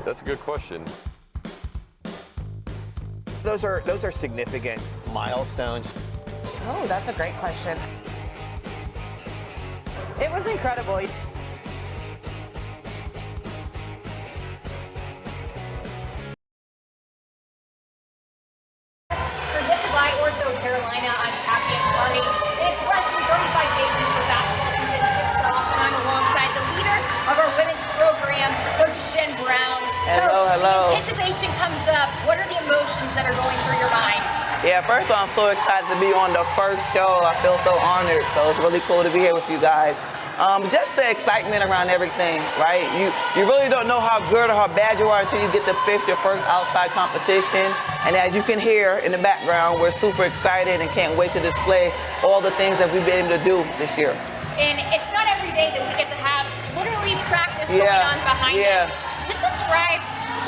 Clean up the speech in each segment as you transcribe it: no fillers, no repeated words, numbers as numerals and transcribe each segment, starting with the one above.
That's a good question. Those are significant milestones. Oh, that's a great question. It was incredible. Presented by OrthoCarolina, I'm Kathy and Marty. It's less than 35 days into the basketball season tips off, and I'm alongside the leader of our women's program, Coach Jen Brown. Hello, Coach, hello. the anticipation comes up. What are the emotions that are going through your mind? Yeah, first of all, I'm so excited to be on the first show. I feel so honored, so it's really cool to be here with you guys. Just the excitement around everything, right? You really don't know how good or how bad you are until you get to fix your first outside competition. And as you can hear in the background, we're super excited and can't wait to display all the things that we've been able to do this year. And it's not every day that we get to have literally practice going on behind us. Just describe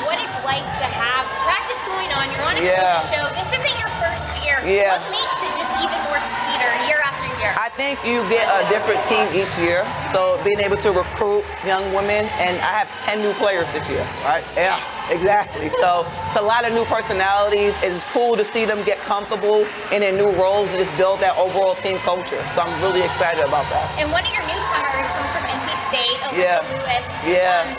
what it's like to have practice going on. You're on a coach's show. This isn't your first year. What makes it just even more sweeter year after year? I think you get a different team each year. So being able to recruit young women, and I have 10 new players this year, right? Yeah, exactly. So it's a lot of new personalities. It's cool to see them get comfortable in their new roles and just build that overall team culture. So I'm really excited about that. And one of your newcomers comes from NC State, Alyssa Lewis.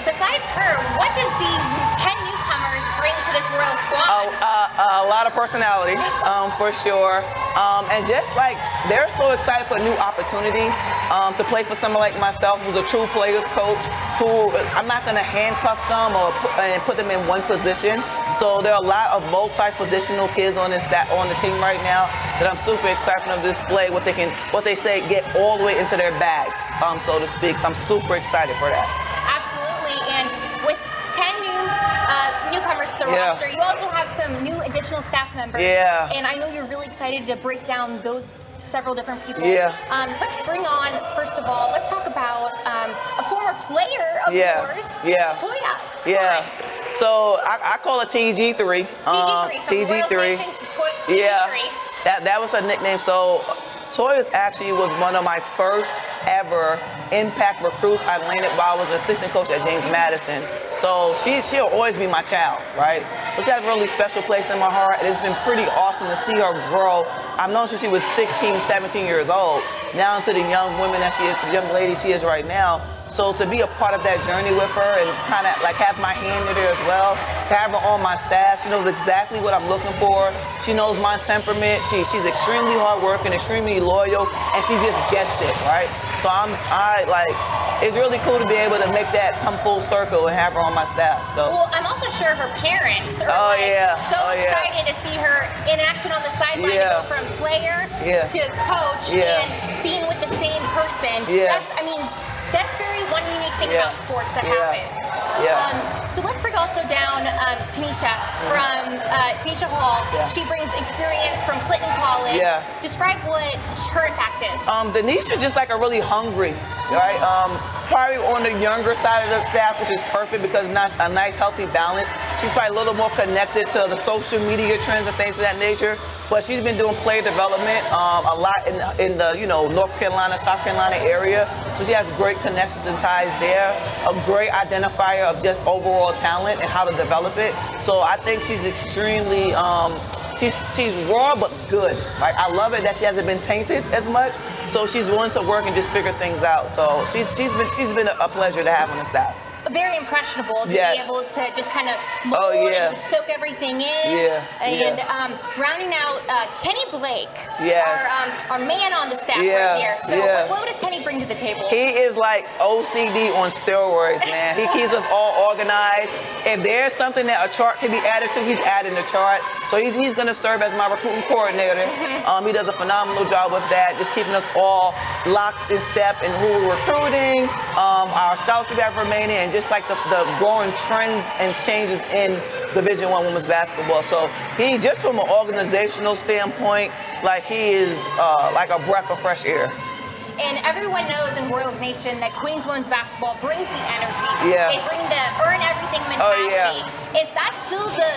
Besides her, what does these 10 newcomers bring to this Royal squad? A lot of personality, for sure. And just like, they're so excited for a new opportunity to play for someone like myself, who's a true players coach, who I'm not going to handcuff them or put them in one position. So there are a lot of multi-positional kids on the team right now that I'm super excited to display what they say, get all the way into their bag, so to speak. So I'm super excited for that. Absolutely, and with 10 newcomers to the roster, you also have some new additional staff members. And I know you're really excited to break down those several different people. Let's bring on, first of all, let's talk about a former player of yours, Toya. So I call it TG3. TG3. TG3. That was her nickname. So Toya actually was one of my first ever impact recruits. I landed while I was an assistant coach at James Madison. So she'll always be my child, right? So she has a really special place in my heart. It's been pretty awesome to see her grow. I've known since she was 16, 17 years old, now to the young woman that she is, the young lady she is right now. So to be a part of that journey with her and kind of like have my hand in there as well, to have her on my staff, she knows exactly what I'm looking for. She knows my temperament. She's extremely hardworking, extremely loyal, and she just gets it, right? So it's really cool to be able to make that come full circle and have her on my staff. So. Well, I'm also sure her parents are excited to see her in action on the sideline to go from player to coach and being with the same person. That's very one unique thing about sports that happens. So let's break also down Tanisha from Tanisha Hall. She brings experience from Clinton College. Describe what her impact is. Tanisha's just like a really hungry, right? Probably on the younger side of the staff, which is perfect because it's not a nice, healthy balance. She's probably a little more connected to the social media trends and things of that nature. But she's been doing player development a lot in the North Carolina, South Carolina area. So she has great connections and ties there. A great identifier of just overall talent and how to develop it. So I think she's extremely she's raw but good. Like I love it that she hasn't been tainted as much. So she's willing to work and just figure things out. So she's been a pleasure to have on the staff. Very impressionable to be able to just kind of mold and soak everything in. Rounding out Kenny Blake, our man on the staff right here. So what does Kenny bring to the table? He is like OCD on steroids, man. He keeps us all organized. If there's something that a chart can be added to, he's adding the chart. So he's going to serve as my recruiting coordinator. He does a phenomenal job with that, just keeping us all locked in step in who we're recruiting, our scholarship effort remaining, and just like the growing trends and changes in Division I women's basketball. So he, just from an organizational standpoint, like he is like a breath of fresh air. And everyone knows in Royals Nation that Queens women's basketball brings the energy. Yeah. They bring the earn everything mentality. Is that still the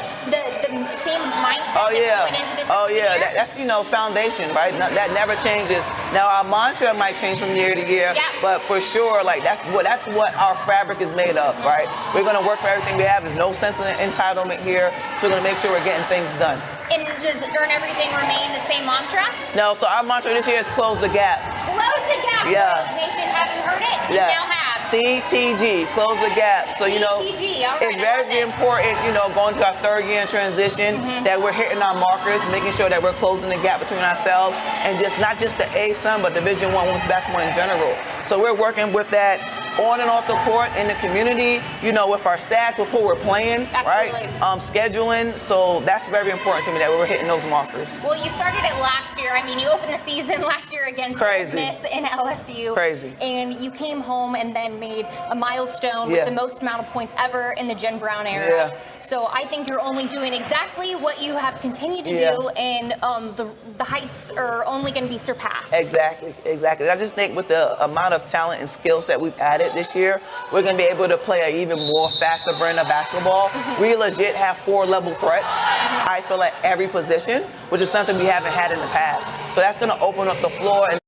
same mindset going into this year? That's foundation, right? That never changes. Now our mantra might change from year to year, but for sure, like that's what our fabric is made of, right? We're gonna work for everything we have. There's no sense of entitlement here. So we're gonna make sure we're getting things done. And does earn everything remain the same mantra? No, so our mantra this year is close the gap. Close the gap, Yeah. Royals Nation. Have you heard it? You now have. CTG, close the gap. So, CTG, all right, it's very important, going to our third year in transition, that we're hitting our markers, making sure that we're closing the gap between ourselves and not just the ASUN, but Division I women's basketball in general. So we're working with that on and off the court, in the community, with our stats, with who we're playing, right? Scheduling. So that's very important to me that we're hitting those markers. Well, you started it last year. I mean, you opened the season last year against Miss in LSU. Crazy. And you came home and then made a milestone with the most amount of points ever in the Jen Brown era. So I think you're only doing exactly what you have continued to do, and the heights are only going to be surpassed. Exactly. I just think with the amount of talent and skill set we've added this year, we're going to be able to play an even more faster brand of basketball. We legit have 4-level threats, I feel, at every position, which is something we haven't had in the past. So that's going to open up the floor, and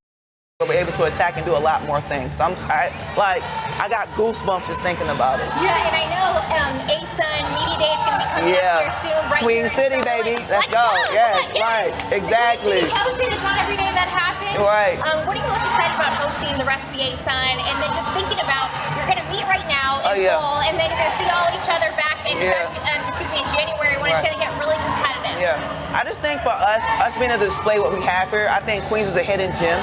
we're able to attack and do a lot more things. So I got goosebumps just thinking about it. Yeah, and I know ASUN Media Day is going to be coming up here soon, right? Queen City, baby. Let's go. Yes, right. Exactly. Hosting, it's not every day that happens. Right. What are you most excited about hosting the rest of the ASUN? And then just thinking about, you're going to meet right now in fall, and then you're going to see all each other back in, in January when it's going to get really competitive. Yeah. I just think for us being able to display what we have here, I think Queens is a hidden gem.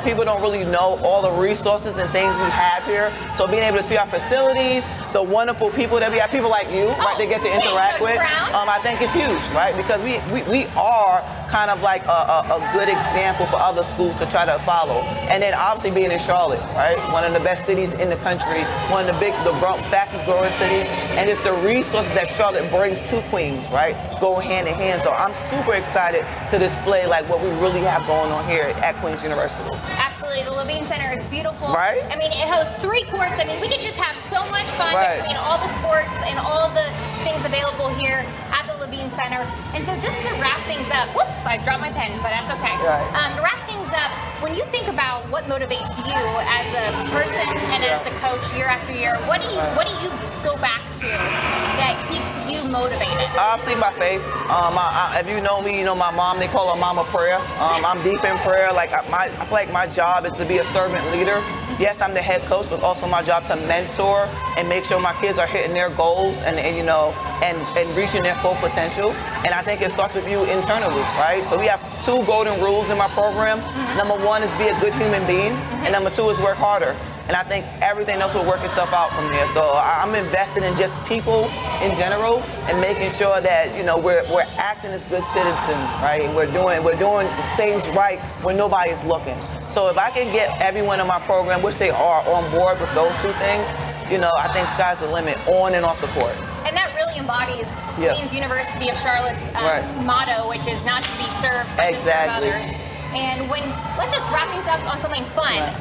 People don't really know all the resources and things we have here. So being able to see our facilities, the wonderful people that we have, people like you, right, they get to interact with, I think it's huge, right? Because we are kind of like a good example for other schools to try to follow. And then obviously being in Charlotte, right? One of the best cities in the country, one of the fastest growing cities, and it's the resources that Charlotte brings to Queens, right? Go hand in hand. So I'm super excited to display like what we really have going on here at Queens University. Absolutely, the Levine Center is beautiful. Right? I mean, it hosts 3 courts. I mean, we could just have so much fun between all the sports and all the things available here at the Levine Center. And so just to wrap things up, whoops, I dropped my pen, but that's okay. To wrap things up, when you think about what motivates you as a person and as a coach year after year, what do you go back to that keeps you motivated? Obviously my faith. If you know me, you know my mom, they call her Mama Prayer. I'm deep in prayer. Like I feel like my job is to be a servant leader. Yes, I'm the head coach, but also my job to mentor and make sure my kids are hitting their goals and reaching their full potential. And I think it starts with you internally, right? So we have 2 golden rules in my program. Number 1 is be a good human being, and number 2 is work harder. And I think everything else will work itself out from there. So I'm invested in just people in general and making sure that we're acting as good citizens, right? And we're doing things right when nobody's looking. So if I can get everyone in my program, which they are, on board with those 2 things, I think sky's the limit on and off the court. And that really embodies Queens University of Charlotte's motto, which is not to be served, but to serve others. And let's just wrap things up on something fun.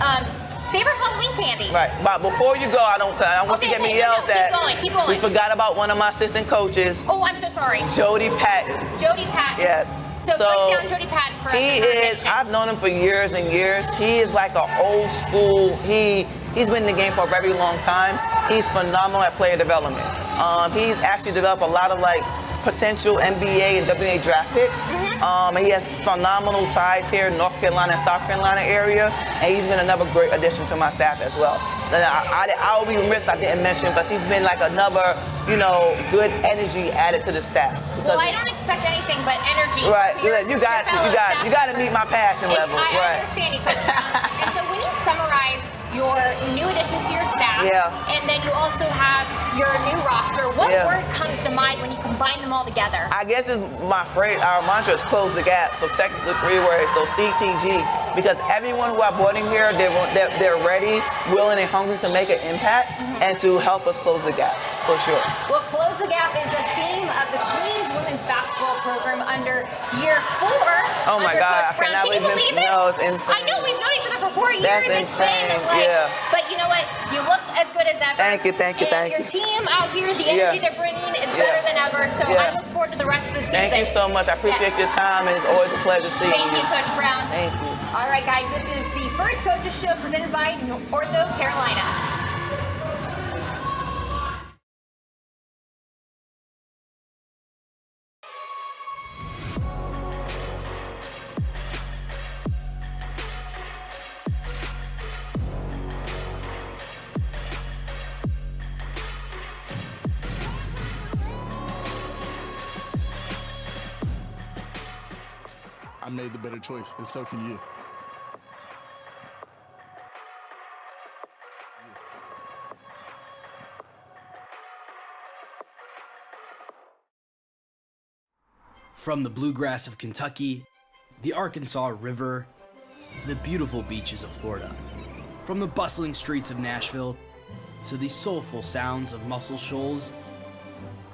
Favorite Halloween candy? Right, but before you go, I don't want you to get me yelled at. Keep going. We forgot about one of my assistant coaches. Oh, I'm so sorry. Jody Patton. Jody Patton. Yes. So break down Jody Patton for us. He is, I've known him for years and years. He is like an old school, he's been in the game for a very long time. He's phenomenal at player development. He's actually developed a lot of potential NBA and WNBA draft picks. He has phenomenal ties here in North Carolina and South Carolina area, and he's been another great addition to my staff as well. I will be remiss I didn't mention, but he's been like another, good energy added to the staff. Well, I don't expect anything but energy. Right, you got to meet my passion level. I understand you, Coach Brown. And so when you summarize your new additions to your staff, and then you also have your new roster, what word comes to mind when you combine them all together? I guess it's my phrase, our mantra is close the gap, so technically 3 words, so CTG, because everyone who I brought in here, they're ready, willing, and hungry to make an impact and to help us close the gap, for sure. Well, Close the Gap is the theme of the Queens women's basketball program under year 4. Oh my God, I cannot believe it. No, it's insane. I know, we've known each other for 4 years, That's it's insane. been like, Yeah. but you know what? You look as good as ever. Thank you, thank you, and thank you. your team out here, the energy they're bringing is better than ever. So I look forward to the rest of the season. Thank you so much. I appreciate your time, and it's always a pleasure seeing you. Thank you, Coach Brown. Thank you. All right, guys, this is the first Coaches Show presented by OrthoCarolina. I made the better choice, and so can you. From the bluegrass of Kentucky, the Arkansas River, to the beautiful beaches of Florida. From the bustling streets of Nashville to the soulful sounds of Muscle Shoals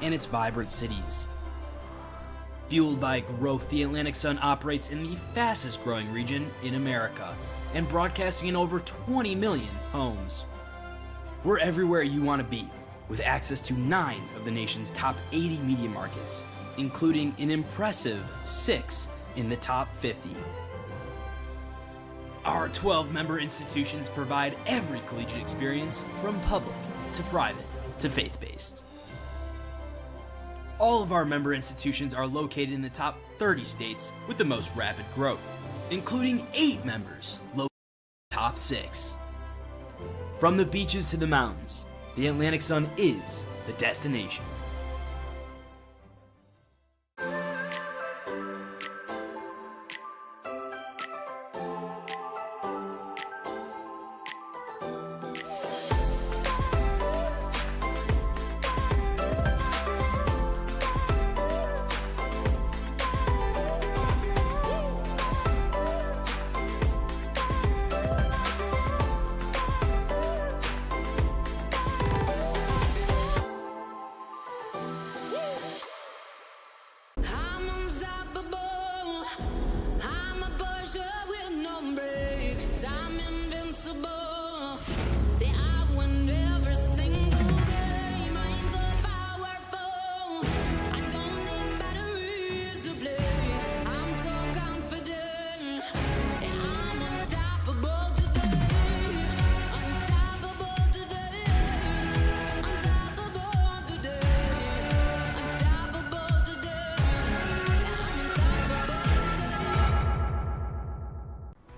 and its vibrant cities. Fueled by growth, the Atlantic Sun operates in the fastest growing region in America and broadcasting in over 20 million homes. We're everywhere you want to be, with access to 9 of the nation's top 80 media markets, including an impressive 6 in the top 50. Our 12 member institutions provide every collegiate experience from public to private to faith-based. All of our member institutions are located in the top 30 states with the most rapid growth, including 8 members located in the top 6. From the beaches to the mountains, the Atlantic Sun is the destination.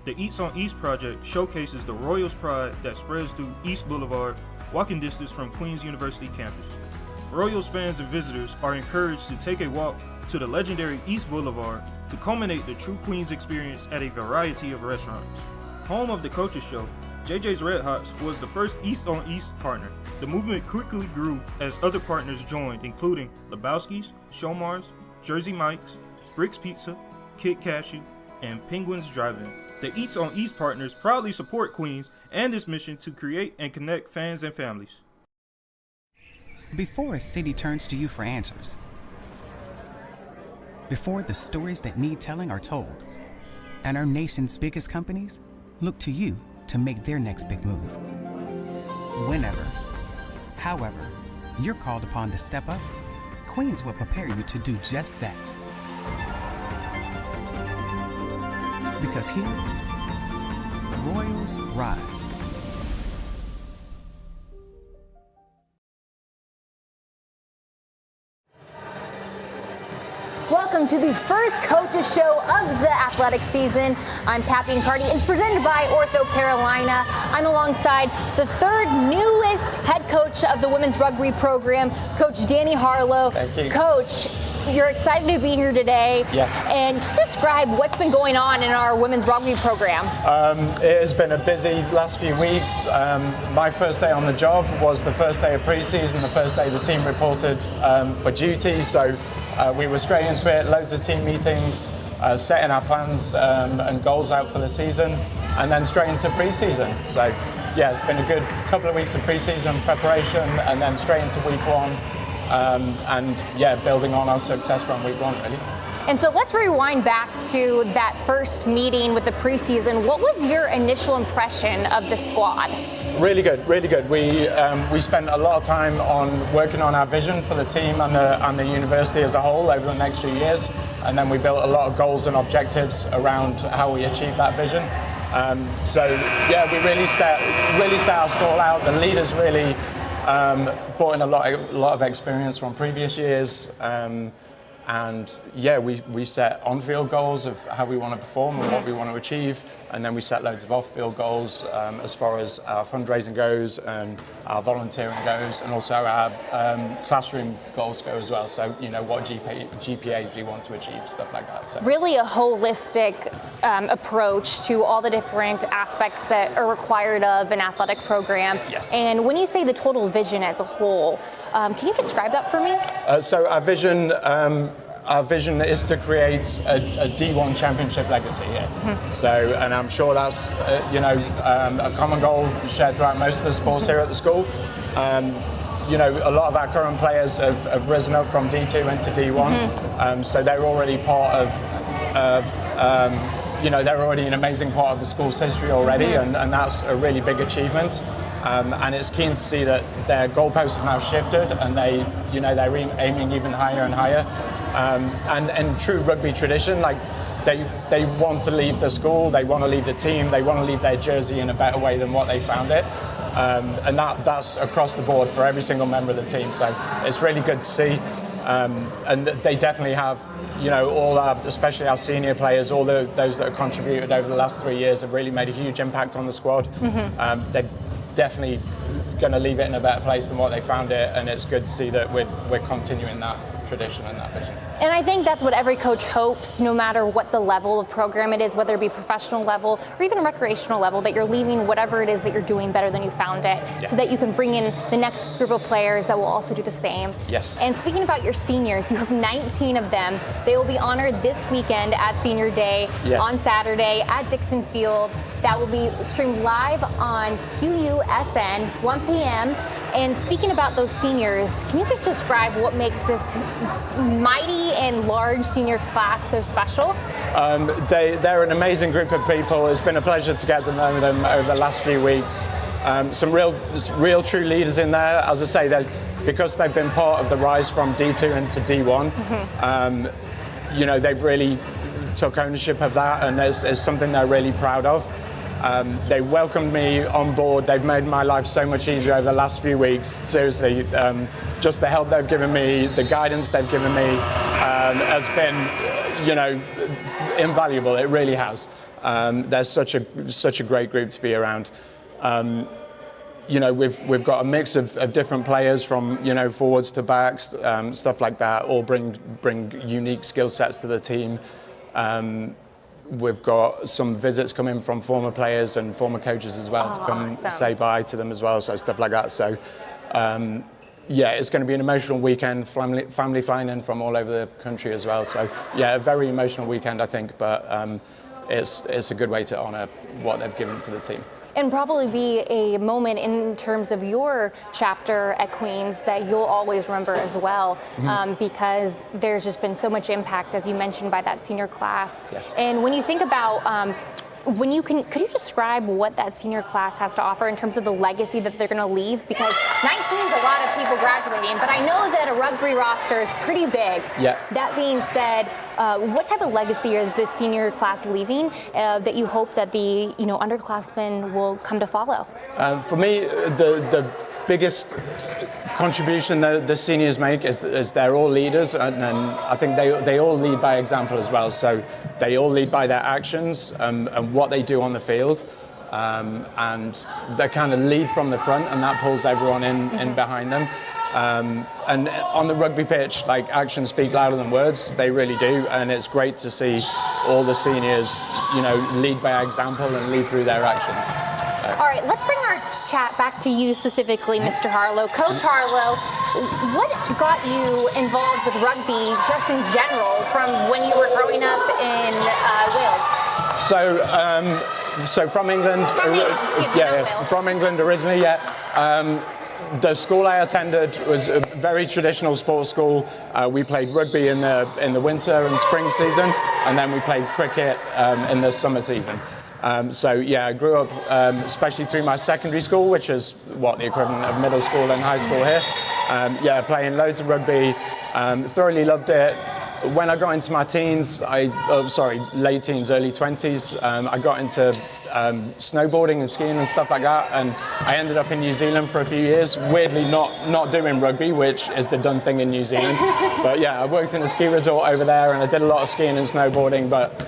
The Eats on East project showcases the Royals pride that spreads through East Boulevard, walking distance from Queens University campus. Royals fans and visitors are encouraged to take a walk to the legendary East Boulevard to culminate the true Queens experience at a variety of restaurants. Home of the Coaches Show, JJ's Red Hots was the first East on East partner. The movement quickly grew as other partners joined, including Lebowski's, Shomars, Jersey Mike's, Bricks Pizza, Kid Cashew, and Penguins Drive-In. The Eats on East partners proudly support Queens and its mission to create and connect fans and families. Before a city turns to you for answers, before the stories that need telling are told, and our nation's biggest companies look to you to make their next big move. Whenever, however, you're called upon to step up, Queens will prepare you to do just that. Because here, Royals rise. Welcome to the first Coaches Show of the athletic season. I'm Pappy and Cardi, and it's presented by OrthoCarolina. I'm alongside the third newest head coach of the women's rugby program, Coach Danny Harlow. Thank you. Coach, you're excited to be here today. Yeah. And just describe what's been going on in our women's rugby program. It has been a busy last few weeks. My first day on the job was the first day of pre-season, the first day the team reported for duty. So we were straight into it, loads of team meetings, setting our plans and goals out for the season, and then straight into pre-season. So yeah, it's been a good couple of weeks of pre-season preparation, and then straight into week one. And yeah, building on our success from week one, really. And so let's rewind back to that first meeting with the preseason. What was your initial impression of the squad? Really good, really good. We spent a lot of time on working on our vision for the team and the university as a whole over the next few years, and then we built a lot of goals and objectives around how we achieve that vision. So yeah, we really set our stall out. The leaders really brought in a lot of experience from previous years. And yeah, we set on-field goals of how we want to perform and what we want to achieve, and then we set loads of off-field goals as far as our fundraising goes and our volunteering goes, and also our classroom goals go as well. So, you know, what GPAs we want to achieve, stuff like that. So. Really a holistic approach to all the different aspects that are required of an athletic program. Yes. And when you say the total vision as a whole, can you describe that for me? So our vision is to create a D1 championship legacy here. Mm-hmm. So, and I'm sure that's a common goal shared throughout most of the sports here at the school. You know, a lot of our current players have risen up from D2 into D1, mm-hmm. So they're already part of they're already an amazing part of the school's history already, mm-hmm. and that's a really big achievement. And it's keen to see that their goalposts have now shifted, and they're aiming even higher and higher. And true rugby tradition, like they want to leave the school, they want to leave the team, they want to leave their jersey in a better way than what they found it. And that's across the board for every single member of the team. So it's really good to see. And they definitely have, all especially our senior players, all those that have contributed over the last 3 years have really made a huge impact on the squad. Mm-hmm. They're definitely going to leave it in a better place than what they found it, and it's good to see that we're continuing that tradition and that vision. And I think that's what every coach hopes, no matter what the level of program it is, whether it be professional level or even a recreational level, that you're leaving whatever it is that you're doing better than you found it, so that you can bring in the next group of players that will also do the same. Yes. And speaking about your seniors, you have 19 of them. They will be honored this weekend at Senior Day on Saturday at Dixon Field. That will be streamed live on QUSN, 1 p.m. And speaking about those seniors, can you just describe what makes this mighty and large senior class so special? They're an amazing group of people. It's been a pleasure to get to know them over the last few weeks. Some real true leaders in there. As I say, because they've been part of the rise from D2 into D1, mm-hmm. They've really took ownership of that, and it's something they're really proud of. They welcomed me on board. They've made my life so much easier over the last few weeks. Seriously, just the help they've given me, the guidance they've given me has been, invaluable. It really has. They're such a great group to be around. We've got a mix of different players from forwards to backs, stuff like that. All bring unique skill sets to the team. We've got some visits coming from former players and former coaches as well to come say bye to them as well, so stuff like that. So, it's going to be an emotional weekend, family flying in from all over the country as well. So, a very emotional weekend, I think, but it's a good way to honour what they've given to the team. And probably be a moment in terms of your chapter at Queens that you'll always remember as well, mm-hmm. Because there's just been so much impact, as you mentioned, by that senior class. Yes. And when you think about could you describe what that senior class has to offer in terms of the legacy that they're going to leave? Because 19 is a lot of people graduating, but I know that a rugby roster is pretty big. Yeah. That being said, what type of legacy is this senior class leaving that you hope that the underclassmen will come to follow? For me, the biggest contribution that the seniors make is they're all leaders, and I think they all lead by example as well. So they all lead by their actions and what they do on the field, and they kind of lead from the front, and that pulls everyone in behind them. And on the rugby pitch, like, actions speak louder than words. They really do, and it's great to see all the seniors, lead by example and lead through their actions. All right, let's bring our chat back to you specifically, Mr. Harlow. Coach Harlow, what got you involved with rugby just in general from when you were growing up in Wales? So from England. From England originally, the school I attended was a very traditional sports school. We played rugby in the winter and spring season, and then we played cricket in the summer season. So yeah, I grew up, especially through my secondary school, which is what the equivalent of middle school and high school here. Yeah, playing loads of rugby, thoroughly loved it. When I got into my teens, late teens, early 20s, I got into snowboarding and skiing and stuff like that, and I ended up in New Zealand for a few years, weirdly not doing rugby, which is the done thing in New Zealand. But yeah, I worked in a ski resort over there, and I did a lot of skiing and snowboarding, but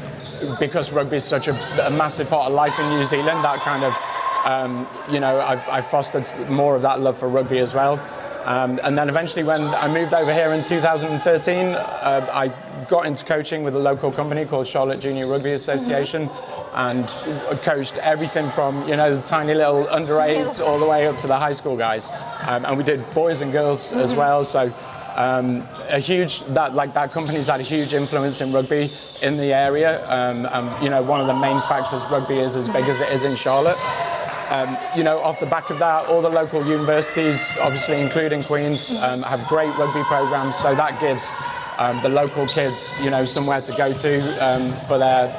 because rugby is such a massive part of life in New Zealand, that kind of, I fostered more of that love for rugby as well. And then eventually when I moved over here in 2013, I got into coaching with a local company called Charlotte Junior Rugby Association, and coached everything from, the tiny little under 8s all the way up to the high school guys. And we did boys and girls as well. So that company's had a huge influence in rugby in the area. One of the main factors rugby is as big as it is in Charlotte. Off the back of that, all the local universities, obviously including Queen's, have great rugby programs, so that gives the local kids, somewhere to go to for their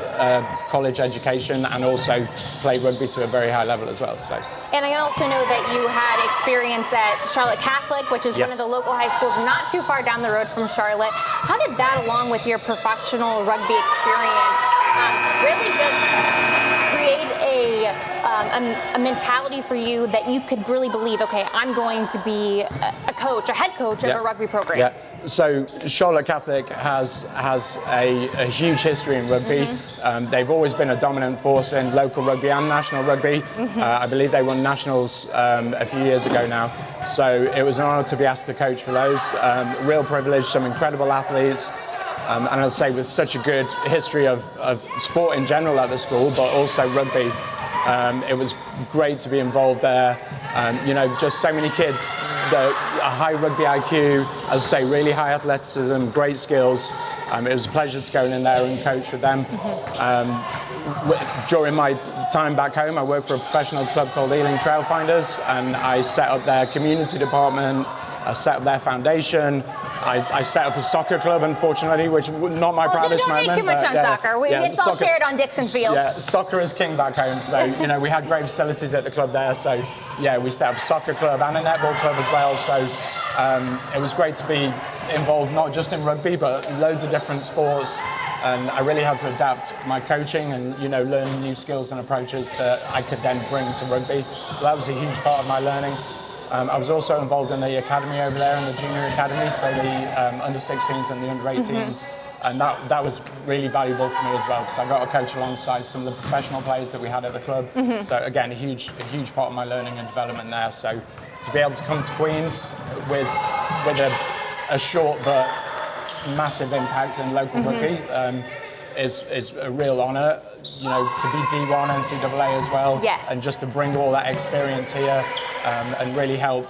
college education, and also play rugby to a very high level as well. So. And I also know that you had experience at Charlotte Catholic, which is one of the local high schools not too far down the road from Charlotte. How did that, along with your professional rugby experience, really just create a mentality for you that you could really believe, okay, I'm going to be a head coach of a rugby program? Yeah. So Charlotte Catholic has a huge history in rugby. They've always been a dominant force in local rugby and national rugby. I believe they won nationals a few years ago now. So it was an honour to be asked to coach for those. Real privilege, some incredible athletes. And I'd say with such a good history of sport in general at the school, but also rugby, it was great to be involved there. Just so many kids, a high rugby IQ, as I say, really high athleticism, great skills. It was a pleasure to go in there and coach with them. During my time back home, I worked for a professional club called Ealing Trailfinders, and I set up their community department, I set up their foundation. I set up a soccer club, unfortunately, which was not my proudest moment. Don't make too much on soccer. It's all shared on Dixon Field. Yeah, soccer is king back home. So, we had great facilities at the club there. So, yeah, we set up a soccer club and a netball club as well. So, it was great to be involved not just in rugby, but loads of different sports. And I really had to adapt my coaching and, learn new skills and approaches that I could then bring to rugby. So that was a huge part of my learning. I was also involved in the academy over there, in the junior academy, so the under-16s and the under-18s, and that was really valuable for me as well, because I got to coach alongside some of the professional players that we had at the club. So again, a huge part of my learning and development there. So to be able to come to Queen's with a short but massive impact in local rugby is a real honour. To be D1 NCAA as well, and just to bring all that experience here and really help,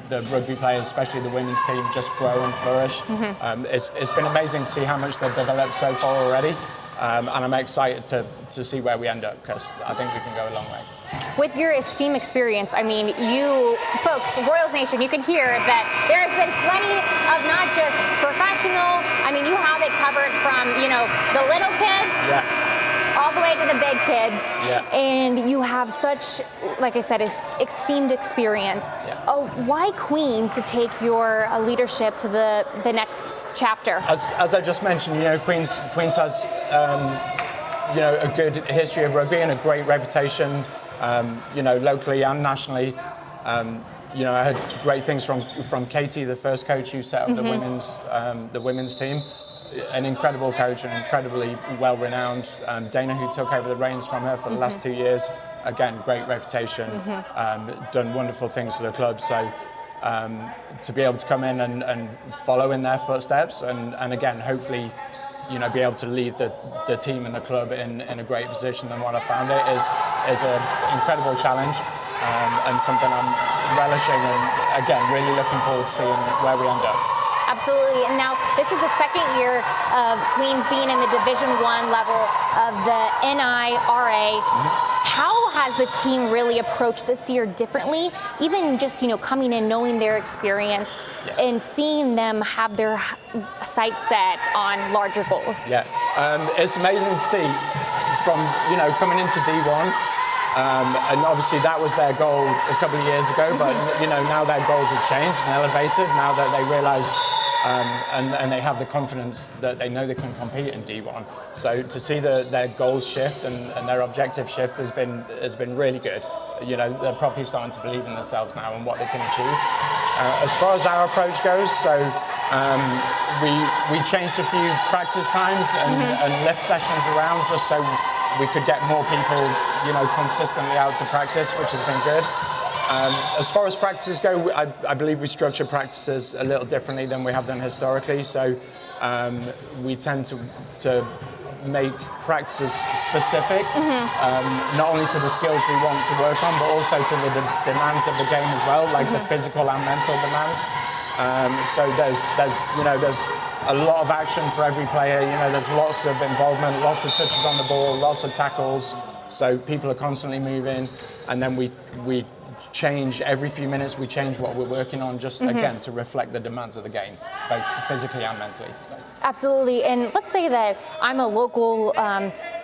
the rugby players, especially the women's team, just grow and flourish. It's been amazing to see how much they've developed so far already, and I'm excited to see where we end up, because I think we can go a long way. With your esteem experience, I mean, you folks, Royals Nation, you can hear that there has been plenty of not just professional, I mean, you have it covered from, the little kids all the way to the big kids. And you have such, like I said, esteemed experience. Why Queens to take your leadership to the next chapter? As I just mentioned, Queens has, a good history of rugby and a great reputation. Locally and nationally. I heard great things from Katie, the first coach who set up the women's team. An incredible coach and incredibly well-renowned. Dana, who took over the reins from her for the last 2 years. Again, great reputation. Done wonderful things for the club. So to be able to come in and follow in their footsteps, and again, hopefully, be able to leave the team and the club in a great position than what I found it is an incredible challenge, and something I'm relishing, and again, really looking forward to seeing where we end up. Absolutely. And now this is the second year of Queens being in the Division I level of the NIRA. How has the team really approached this year differently? Even just, coming in, knowing their experience and seeing them have their sights set on larger goals. Yeah, it's amazing to see from, coming into D1. And obviously that was their goal a couple of years ago, but now their goals have changed and elevated now that they realise and they have the confidence that they know they can compete in D1. So to see their goals shift and their objective shift has been really good. They're probably starting to believe in themselves now and what they can achieve. As far as our approach goes, so we changed a few practice times and left sessions around just so we could get more people, consistently out to practice, which has been good. As far as practices go, I believe we structure practices a little differently than we have done historically. So we tend to make practices specific, not only to the skills we want to work on, but also to the demands of the game as well, like the physical and mental demands. So there's a lot of action for every player. There's lots of involvement, lots of touches on the ball, lots of tackles. So people are constantly moving, and then we change every few minutes. We change what we're working on, just again to reflect the demands of the game, both physically and mentally. So. Absolutely. And let's say that I'm a local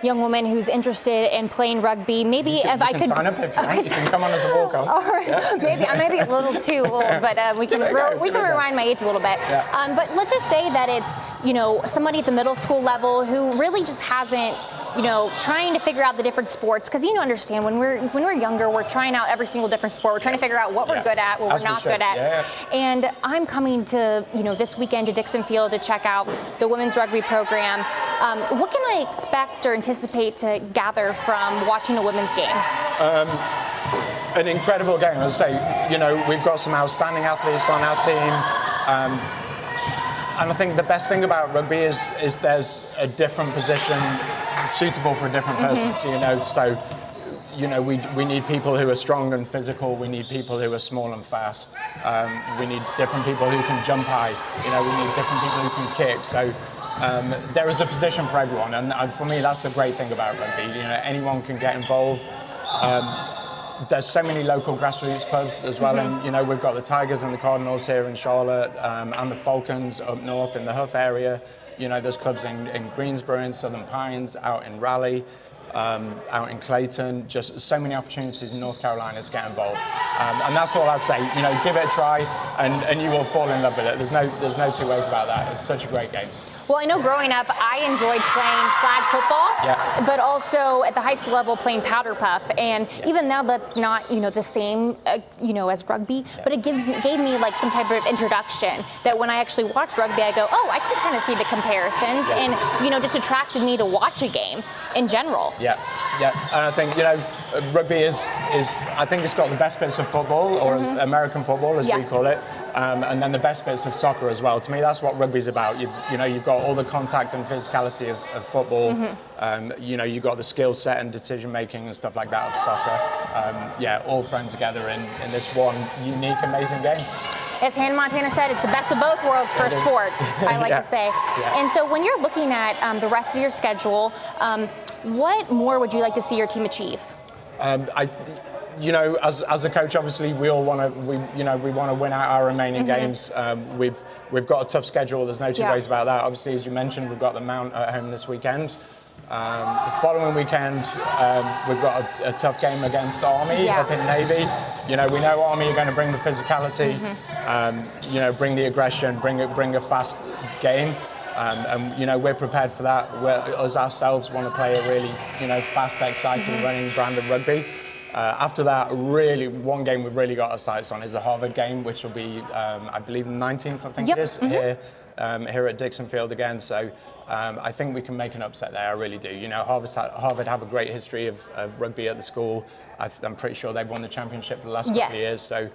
young woman who's interested in playing rugby. Maybe if I could sign up if you want. You can come on as a walk-on. All right. Yeah. Maybe I might be a little too old, but we can rewind my age a little bit. Yeah. But let's just say that it's somebody at the middle school level who really just hasn't trying to figure out the different sports, because understand when we're younger, we're trying out every single different sport. We're trying to figure out what we're good at, what we're not good at. Yeah. And I'm coming to this weekend to Dixon Field to check out the women's rugby program. What can I expect or anticipate to gather from watching a women's game? An incredible game. As I say, we've got some outstanding athletes on our team. And I think the best thing about rugby is there's a different position suitable for a different person. So we need people who are strong and physical. We need people who are small and fast. We need different people who can jump high. We need different people who can kick. So there is a position for everyone, and for me, that's the great thing about rugby. Anyone can get involved. There's so many local grassroots clubs as well, and we've got the Tigers and the Cardinals here in Charlotte, and the Falcons up north in the Huff area. There's clubs in Greensboro, in Southern Pines, out in Raleigh, out in Clayton. Just so many opportunities in North Carolina to get involved, and that's all I'd say. Give it a try, and you will fall in love with it. There's no two ways about that. It's such a great game. Well, I know growing up, I enjoyed playing flag football, but also at the high school level playing powder puff. And even now, that's not the same as rugby, but it gave me like some type of introduction that when I actually watch rugby, I go, oh, I can kind of see the comparisons, and just attracted me to watch a game in general. Yeah. And I think rugby is I think it's got the best bits of football, or American football as we call it. And then the best bits of soccer as well. To me, that's what rugby's about. You've got all the contact and physicality of football. You've got the skill set and decision making and stuff like that of soccer. All thrown together in this one unique, amazing game. As Hannah Montana said, it's the best of both worlds for sport, I like to say. Yeah. And so when you're looking at the rest of your schedule, what more would you like to see your team achieve? As a coach, obviously we all want to we want to win out our remaining games. We've got a tough schedule. There's no two ways about that. Obviously, as you mentioned, we've got the Mount at home this weekend. The following weekend, we've got a tough game against Army up in Navy. We know Army are going to bring the physicality, bring the aggression, bring a fast game. And we're prepared for that. Us ourselves want to play a really fast, exciting, running brand of rugby. After that, really, one game we've really got our sights on is the Harvard game, which will be, I believe, the 19th, I think it is, here at Dixon Field again. So I think we can make an upset there, I really do. Harvard have a great history of rugby at the school. I'm pretty sure they've won the championship for the last couple of years. So,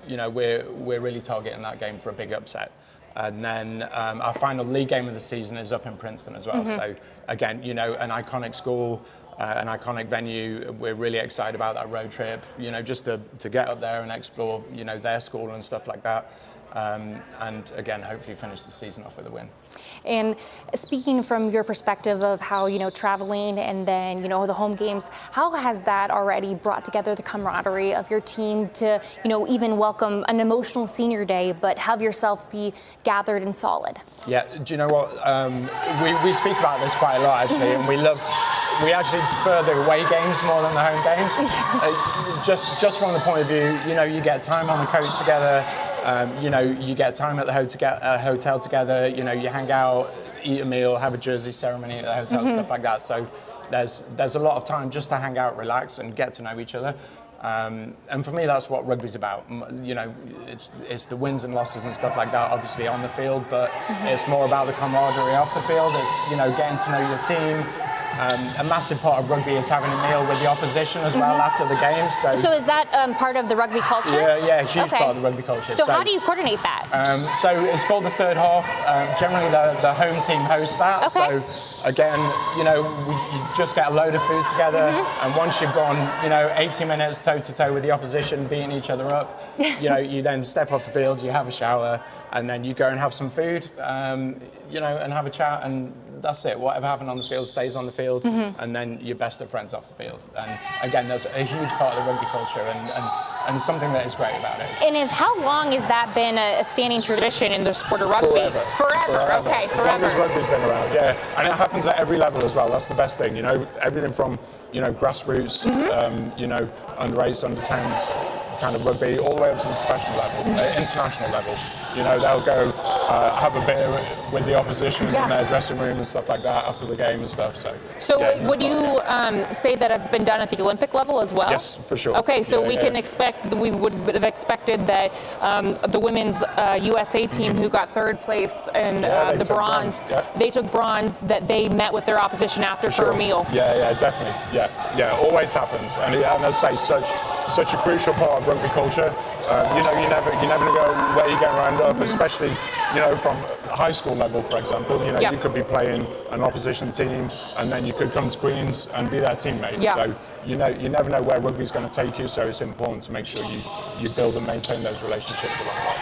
we're really targeting that game for a big upset. And then our final league game of the season is up in Princeton as well. So again, an iconic school, an iconic venue. We're really excited about that road trip, just to get up there and explore, their school and stuff like that. and again, hopefully finish the season off with a win. And speaking from your perspective of how, traveling and then, the home games, how has that already brought together the camaraderie of your team to, even welcome an emotional senior day, but have yourself be gathered and solid? Yeah, do you know what? We speak about this quite a lot, actually, and we actually prefer the away games more than the home games. Just from the point of view, you get time on the coach together. You get time at the hotel together. You hang out, eat a meal, have a jersey ceremony at the hotel, stuff like that. So there's a lot of time just to hang out, relax, and get to know each other. And for me, that's what rugby's about. It's the wins and losses and stuff like that, obviously on the field, but it's more about the camaraderie off the field. It's getting to know your team. A massive part of rugby is having a meal with the opposition as well after the game. So is that part of the rugby culture? Yeah, a huge part of the rugby culture. So how do you coordinate that? So it's called the third half. Generally, the home team hosts that. Okay. So again, you just get a load of food together, and once you've gone, 80 minutes toe to toe with the opposition, beating each other up, you then step off the field, you have a shower, and then you go and have some food, and have a chat, and that's it. Whatever happened on the field stays on the field, and then you're best of friends off the field. And again, that's a huge part of the rugby culture, and something that is great about it. And how long has that been a standing tradition in the sport of rugby? Forever. Okay, forever. As long as rugby's been around, yeah. And it happens at every level as well. That's the best thing, everything from, grassroots, under 8s, under 10s, kind of rugby, all the way up to the professional level, international level. They'll go have a beer with the opposition in their dressing room and stuff like that after the game and stuff. So would you say that it's been done at the Olympic level as well? Yes, for sure. Okay, so we would have expected that the women's USA team who got third place in the bronze, they took bronze, that they met with their opposition after for a meal. Yeah, definitely. Yeah, always happens. And as I say, such a crucial part of rugby culture. You never know where you're going to end up, especially, from high school level, for example. You could be playing an opposition team, and then you could come to Queen's and be their teammate. So, you never know where rugby's going to take you, so it's important to make sure you build and maintain those relationships along the way.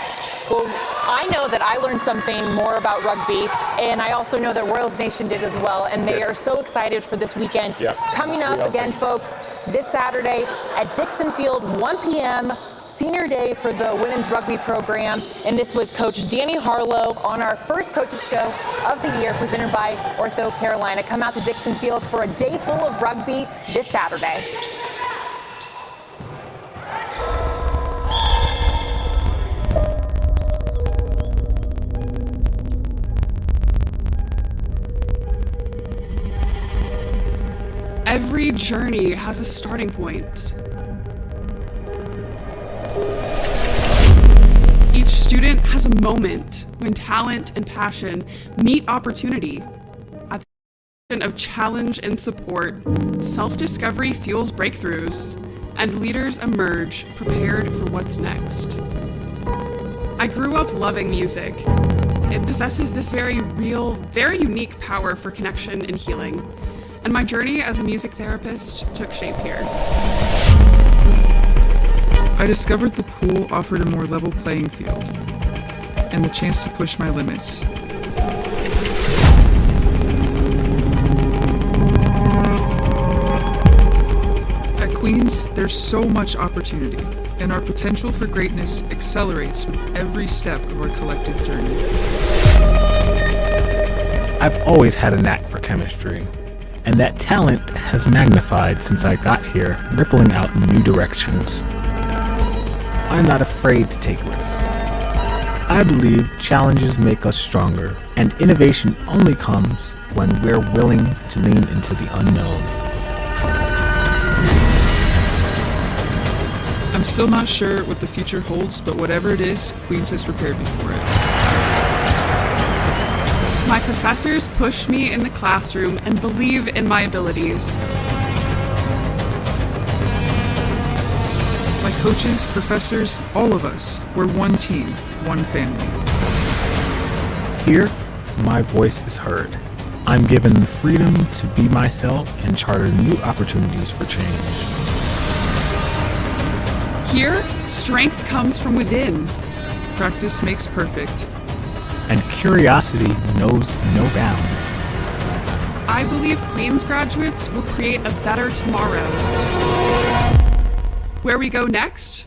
Well, I know that I learned something more about rugby, and I also know that Royals Nation did as well, and they are so excited for this weekend. Coming up again, folks, this Saturday at Dixon Field, 1 p.m., senior day for the women's rugby program, and this was Coach Danny Harlow on our first coaches show of the year, presented by OrthoCarolina. Come out to Dixon Field for a day full of rugby this Saturday. Every journey has a starting point. Each student has a moment when talent and passion meet opportunity. At the intersection of challenge and support, self-discovery fuels breakthroughs, and leaders emerge prepared for what's next. I grew up loving music. It possesses this very real, very unique power for connection and healing, and my journey as a music therapist took shape here. I discovered the pool offered a more level playing field and the chance to push my limits. At Queen's, there's so much opportunity, and our potential for greatness accelerates with every step of our collective journey. I've always had a knack for chemistry, and that talent has magnified since I got here, rippling out in new directions. I'm not afraid to take risks. I believe challenges make us stronger, and innovation only comes when we're willing to lean into the unknown. I'm still not sure what the future holds, but whatever it is, Queen's has prepared me for it. My professors push me in the classroom and believe in my abilities. My coaches, professors, all of us, we're one team, one family. Here, my voice is heard. I'm given the freedom to be myself and charter new opportunities for change. Here, strength comes from within. practice makes perfect. And curiosity knows no bounds. I believe Queens graduates will create a better tomorrow. Where we go next?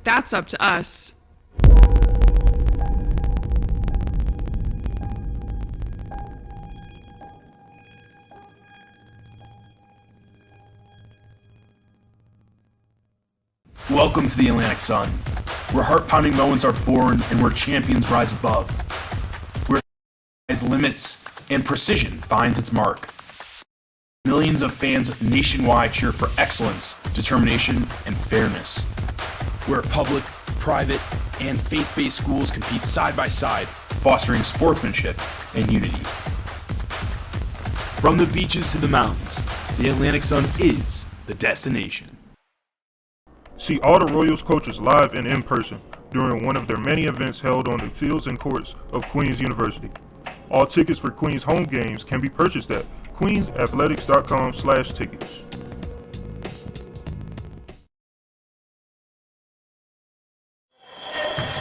That's up to us. Welcome to the Atlantic Sun, where heart-pounding moments are born and where champions rise above, where limits and precision finds its mark. Millions of fans nationwide cheer for excellence, determination, and fairness, where public, private, and faith-based schools compete side by side, fostering sportsmanship and unity. From the beaches to the mountains, the Atlantic Sun is the destination. See all the Royals coaches live and in person during one of their many events held on the fields and courts of Queens University. All tickets for Queens home games can be purchased at queensathletics.com/tickets.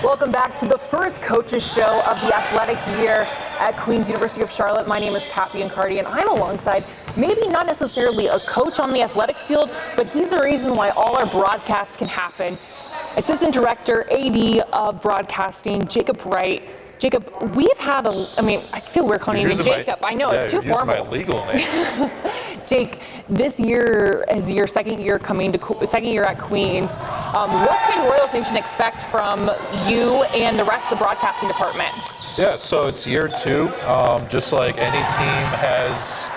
Welcome back to the first coaches show of the athletic year at Queens University of Charlotte. My name is Pat Biancardi, and I'm alongside maybe not necessarily a coach on the athletic field, but he's the reason why all our broadcasts can happen. Assistant Director, AD of Broadcasting, Jacob Wright. Jacob, we've had I feel we're calling you Jacob. I know, it's too formal. My legal name. Jake, this year is your second year at Queens. What can Royals Nation expect from you and the rest of the broadcasting department? Yeah, so it's year 2. Just like any team has,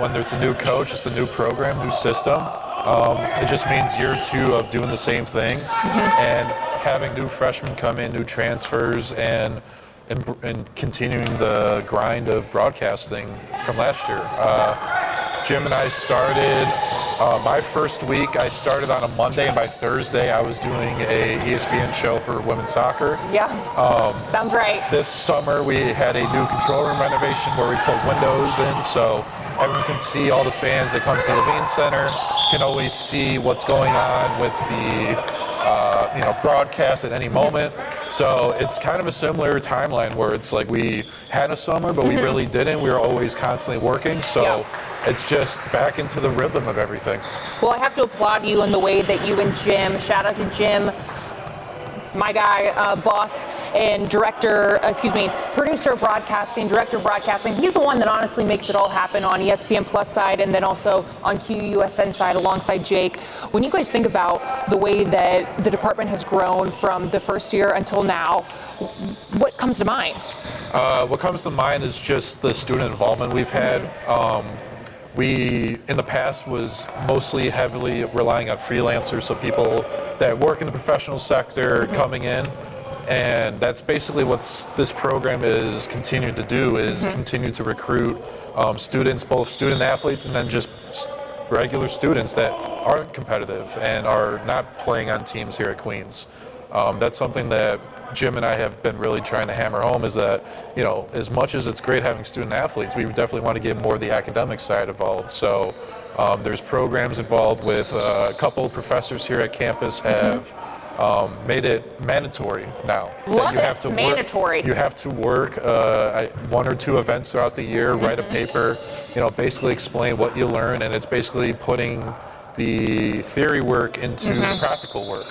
when there's a new coach, it's a new program, new system. It just means year 2 of doing the same thing and having new freshmen come in, new transfers, and continuing the grind of broadcasting from last year. Jim and I started, my first week, I started on a Monday, and by Thursday I was doing a ESPN show for women's soccer. Yeah, sounds right. This summer we had a new control room renovation where we put windows in so everyone can see, all the fans that come to the Levine Center can always see what's going on with the broadcast at any moment. So it's kind of a similar timeline where it's like we had a summer, but we really didn't. We were always constantly working. So it's just back into the rhythm of everything. Well, I have to applaud you in the way that you and Jim, shout out to Jim, my guy, boss and producer of broadcasting, director of broadcasting. He's the one that honestly makes it all happen on ESPN Plus side and then also on QUSN side alongside Jake. When you guys think about the way that the department has grown from the first year until now, what comes to mind? What comes to mind is just the student involvement we've had. We, in the past, was mostly heavily relying on freelancers, so people that work in the professional sector coming in, and that's basically what this program is continuing to do, is continue to recruit students, both student athletes and then just regular students that aren't competitive and are not playing on teams here at Queens. That's something that Jim and I have been really trying to hammer home, is that, as much as it's great having student athletes, we definitely want to get more of the academic side involved. So there's programs involved with a couple of professors here at campus have made it mandatory now. Love that you have to mandatory. You have to work 1 or 2 events throughout the year, write a paper, basically explain what you learn, and it's basically putting the theory work into practical work.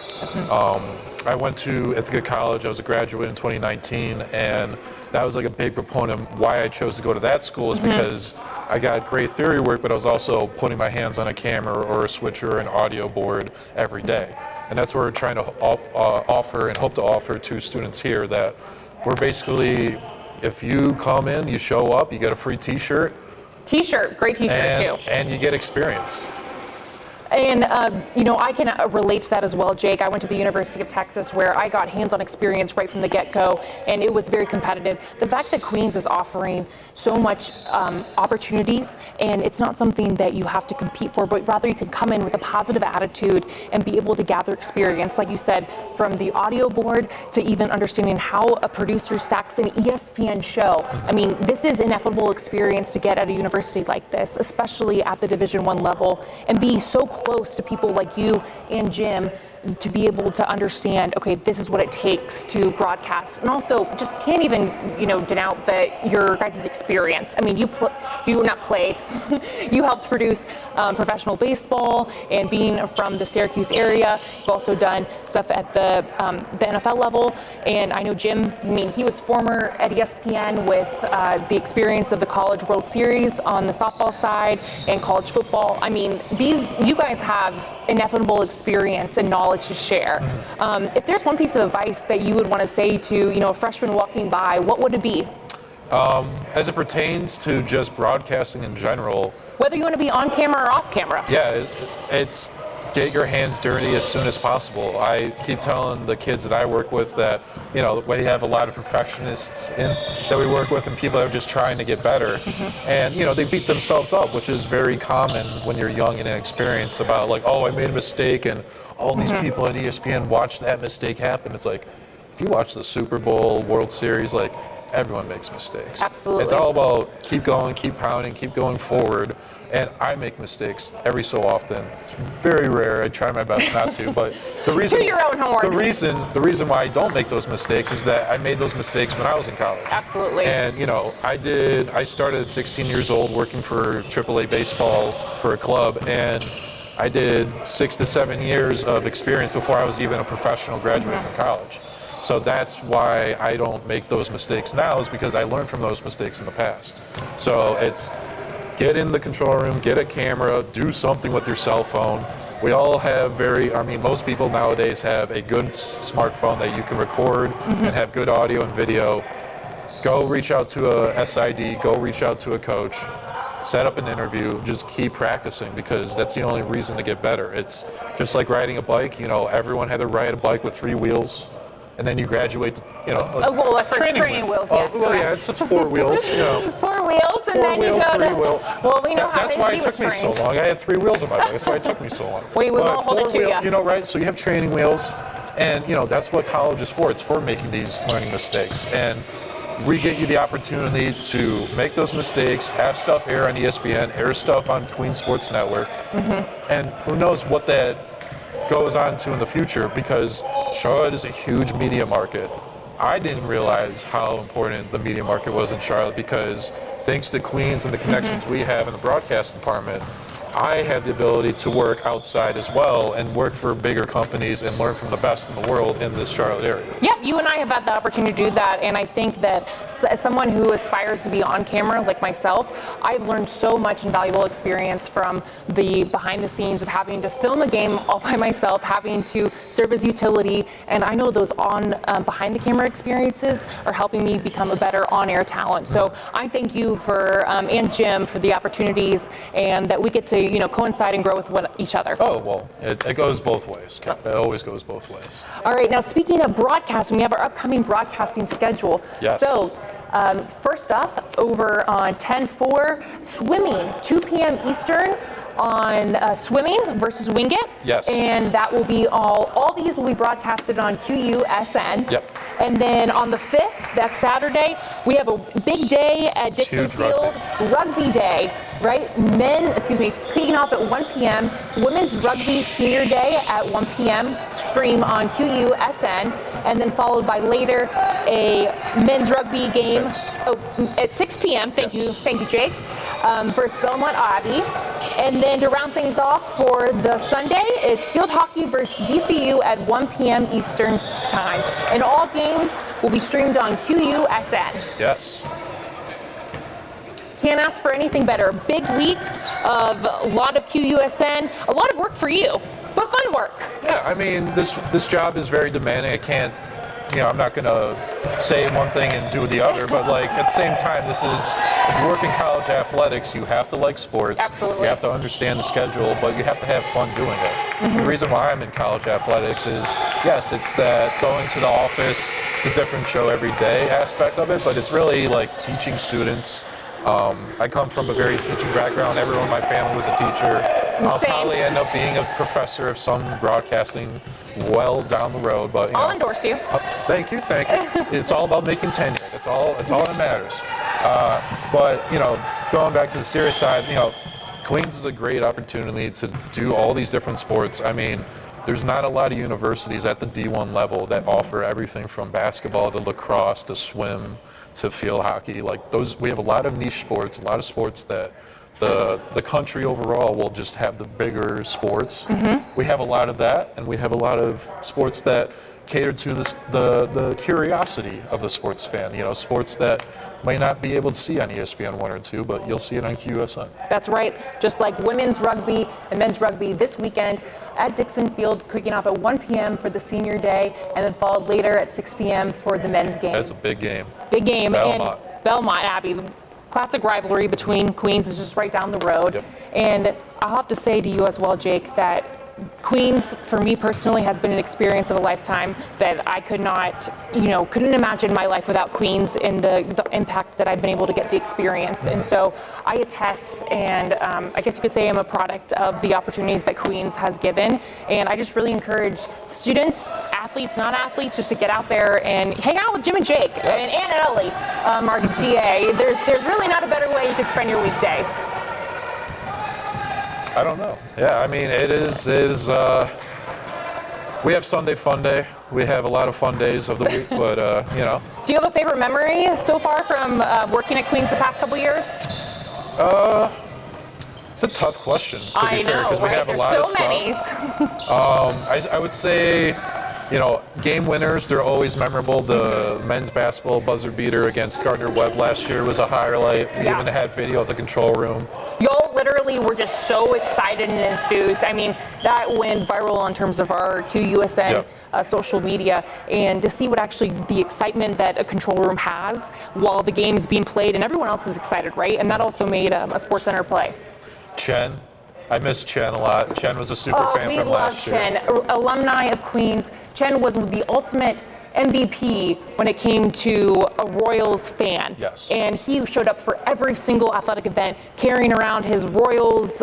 I went to Ithaca College. I was a graduate in 2019, and that was like a big proponent. Why I chose to go to that school is because I got great theory work, but I was also putting my hands on a camera or a switcher or an audio board every day. And that's what we're trying to offer and hope to offer to students here, that we're basically, if you come in, you show up, you get a free t-shirt. Great t-shirt too. And you get experience. And, I can relate to that as well, Jake. I went to the University of Texas where I got hands-on experience right from the get-go, and it was very competitive. The fact that Queens is offering so much opportunities, and it's not something that you have to compete for, but rather you can come in with a positive attitude and be able to gather experience, like you said, from the audio board to even understanding how a producer stacks an ESPN show. I mean, this is an ineffable experience to get at a university like this, especially at the Division I level, and be so close to people like you and Jim to be able to understand, okay, this is what it takes to broadcast, and also just can't even, denote that your guys' experience. I mean, you not played, you helped produce professional baseball, and being from the Syracuse area, you've also done stuff at the NFL level. And I know Jim, he was former at ESPN with the experience of the College World Series on the softball side and college football. I mean, you guys have ineffable experience and knowledge to share. If there's one piece of advice that you would want to say to, a freshman walking by, what would it be? As it pertains to just broadcasting in general, whether you want to be on camera or off camera. Yeah, it's get your hands dirty as soon as possible. I keep telling the kids that I work with that, we have a lot of perfectionists that we work with and people that are just trying to get better. And, they beat themselves up, which is very common when you're young and inexperienced about like, oh, I made a mistake and all these people at ESPN watched that mistake happen. It's like, if you watch the Super Bowl, World Series, like, everyone makes mistakes. Absolutely. It's all about keep going, keep pounding, keep going forward. And I make mistakes every so often. It's very rare. I try my best not to. But the reason do your own homework. The reason why I don't make those mistakes is that I made those mistakes when I was in college. Absolutely. And I started at 16 years old working for AAA baseball for a club, and I did 6 to 7 years of experience before I was even a professional graduate from college. So that's why I don't make those mistakes now, is because I learned from those mistakes in the past. So it's get in the control room, get a camera, do something with your cell phone. We all have most people nowadays have a good smartphone that you can record and have good audio and video. Go reach out to a SID, go reach out to a coach, set up an interview, just keep practicing, because that's the only reason to get better. It's just like riding a bike. Everyone had to ride a bike with 3 wheels. And then you graduate, training wheels, yes. It's 4 wheels, 4 wheels, and then you go 3 wheel. Well, we know how that's why it took me so long. I had 3 wheels on my bike. That's why it took me so long. We won't hold it to you. Right? So you have training wheels, and that's what college is for. It's for making these learning mistakes. And we get you the opportunity to make those mistakes, have stuff air on ESPN, air stuff on Queen Sports Network, and who knows what that goes on to in the future, because Charlotte is a huge media market. I didn't realize how important the media market was in Charlotte, because thanks to Queens and the connections we have in the broadcast department, I had the ability to work outside as well and work for bigger companies and learn from the best in the world in this Charlotte area. Yep, you and I have had the opportunity to do that, and I think that as someone who aspires to be on camera like myself, I've learned so much invaluable experience from the behind the scenes of having to film a game all by myself, having to serve as utility, and I know those behind the camera experiences are helping me become a better on-air talent. So I thank you and Jim for the opportunities, and that we get to coincide and grow with each other. Oh, well, it goes both ways. It always goes both ways. All right, now speaking of broadcasting, we have our upcoming broadcasting schedule. Yes. So first up, over on 10-4, swimming, 2 p.m. Eastern on swimming versus Wingate. Yes. And that will be all these will be broadcasted on QUSN. Yep. And then on the 5th, that's Saturday, we have a big day at Dixon Field, rugby day, right? Kicking off at 1 p.m., Women's Rugby Senior Day at 1 p.m., stream on QUSN, and then followed by later a men's rugby game at 6 p.m. Thank you, Jake, versus Belmont Abbey. And then to round things off for the Sunday is field hockey versus VCU at 1 p.m. Eastern time. And all games will be streamed on QUSN. Yes. Can't ask for anything better. Big week of a lot of QUSN, a lot of work for you, but fun work. Yeah, I mean, this job is very demanding. I can't, I'm not going to say one thing and do the other, but at the same time, this is, if you work in college athletics, you have to like sports. Absolutely. You have to understand the schedule, but you have to have fun doing it. The reason why I'm in college athletics is, yes, it's that going to the office, it's a different show every day aspect of it, but it's really like teaching students. I come from a very teaching background. Everyone in my family was a teacher. I'll probably end up being a professor of some broadcasting well down the road, but I'll endorse you. Thank you. It's all about making tenure. It's all that matters. But going back to the serious side, Queens is a great opportunity to do all these different sports. I mean, There's not a lot of universities at the D1 level that offer everything from basketball to lacrosse to swim to field hockey. Like those, we have a lot of niche sports, a lot of sports that the country overall will just have the bigger sports. We have a lot of that, and we have a lot of sports that cater to the curiosity of the sports fan. You know, sports that may not be able to see on ESPN 1 or 2, but you'll see it on QSN. That's right. Just like women's rugby and men's rugby this weekend at Dixon Field, kicking off at 1 p.m. for the senior day, and then followed later at 6 p.m. for the men's game. That's a big game. Big game. Belmont. And Belmont, Abby. Classic rivalry between Queens is just right down the road. Yep. And I'll have to say to you as well, Jake, that Queens, for me personally, has been an experience of a lifetime that I could not, couldn't imagine my life without Queens and the impact that I've been able to get the experience. And so I attest, and I guess you could say I'm a product of the opportunities that Queens has given. And I just really encourage students, athletes, non-athletes, just to get out there and hang out with Jim and Jake and Ellie, our GA. There's really not a better way you could spend your weekdays. I don't know. Yeah, I mean, it is we have Sunday Fun Day. We have a lot of fun days of the week, but, Do you have a favorite memory so far from working at Queens the past couple years? It's a tough question, to I be fair, know, because we right? have a There's lot so of many. stuff. I would say, game winners, they're always memorable. The men's basketball buzzer beater against Gardner-Webb last year was a highlight. We even had video of the control room. Y'all literally were just so excited and enthused. I mean, that went viral in terms of our QUSN social media, and to see what actually the excitement that a control room has while the game's being played and everyone else is excited, right? And that also made a SportsCenter play. Chen. I miss Chen a lot. Chen was a super fan from last year. Chen, alumni of Queens. Chen was the ultimate MVP when it came to a Royals fan. Yes. And he showed up for every single athletic event, carrying around his Royals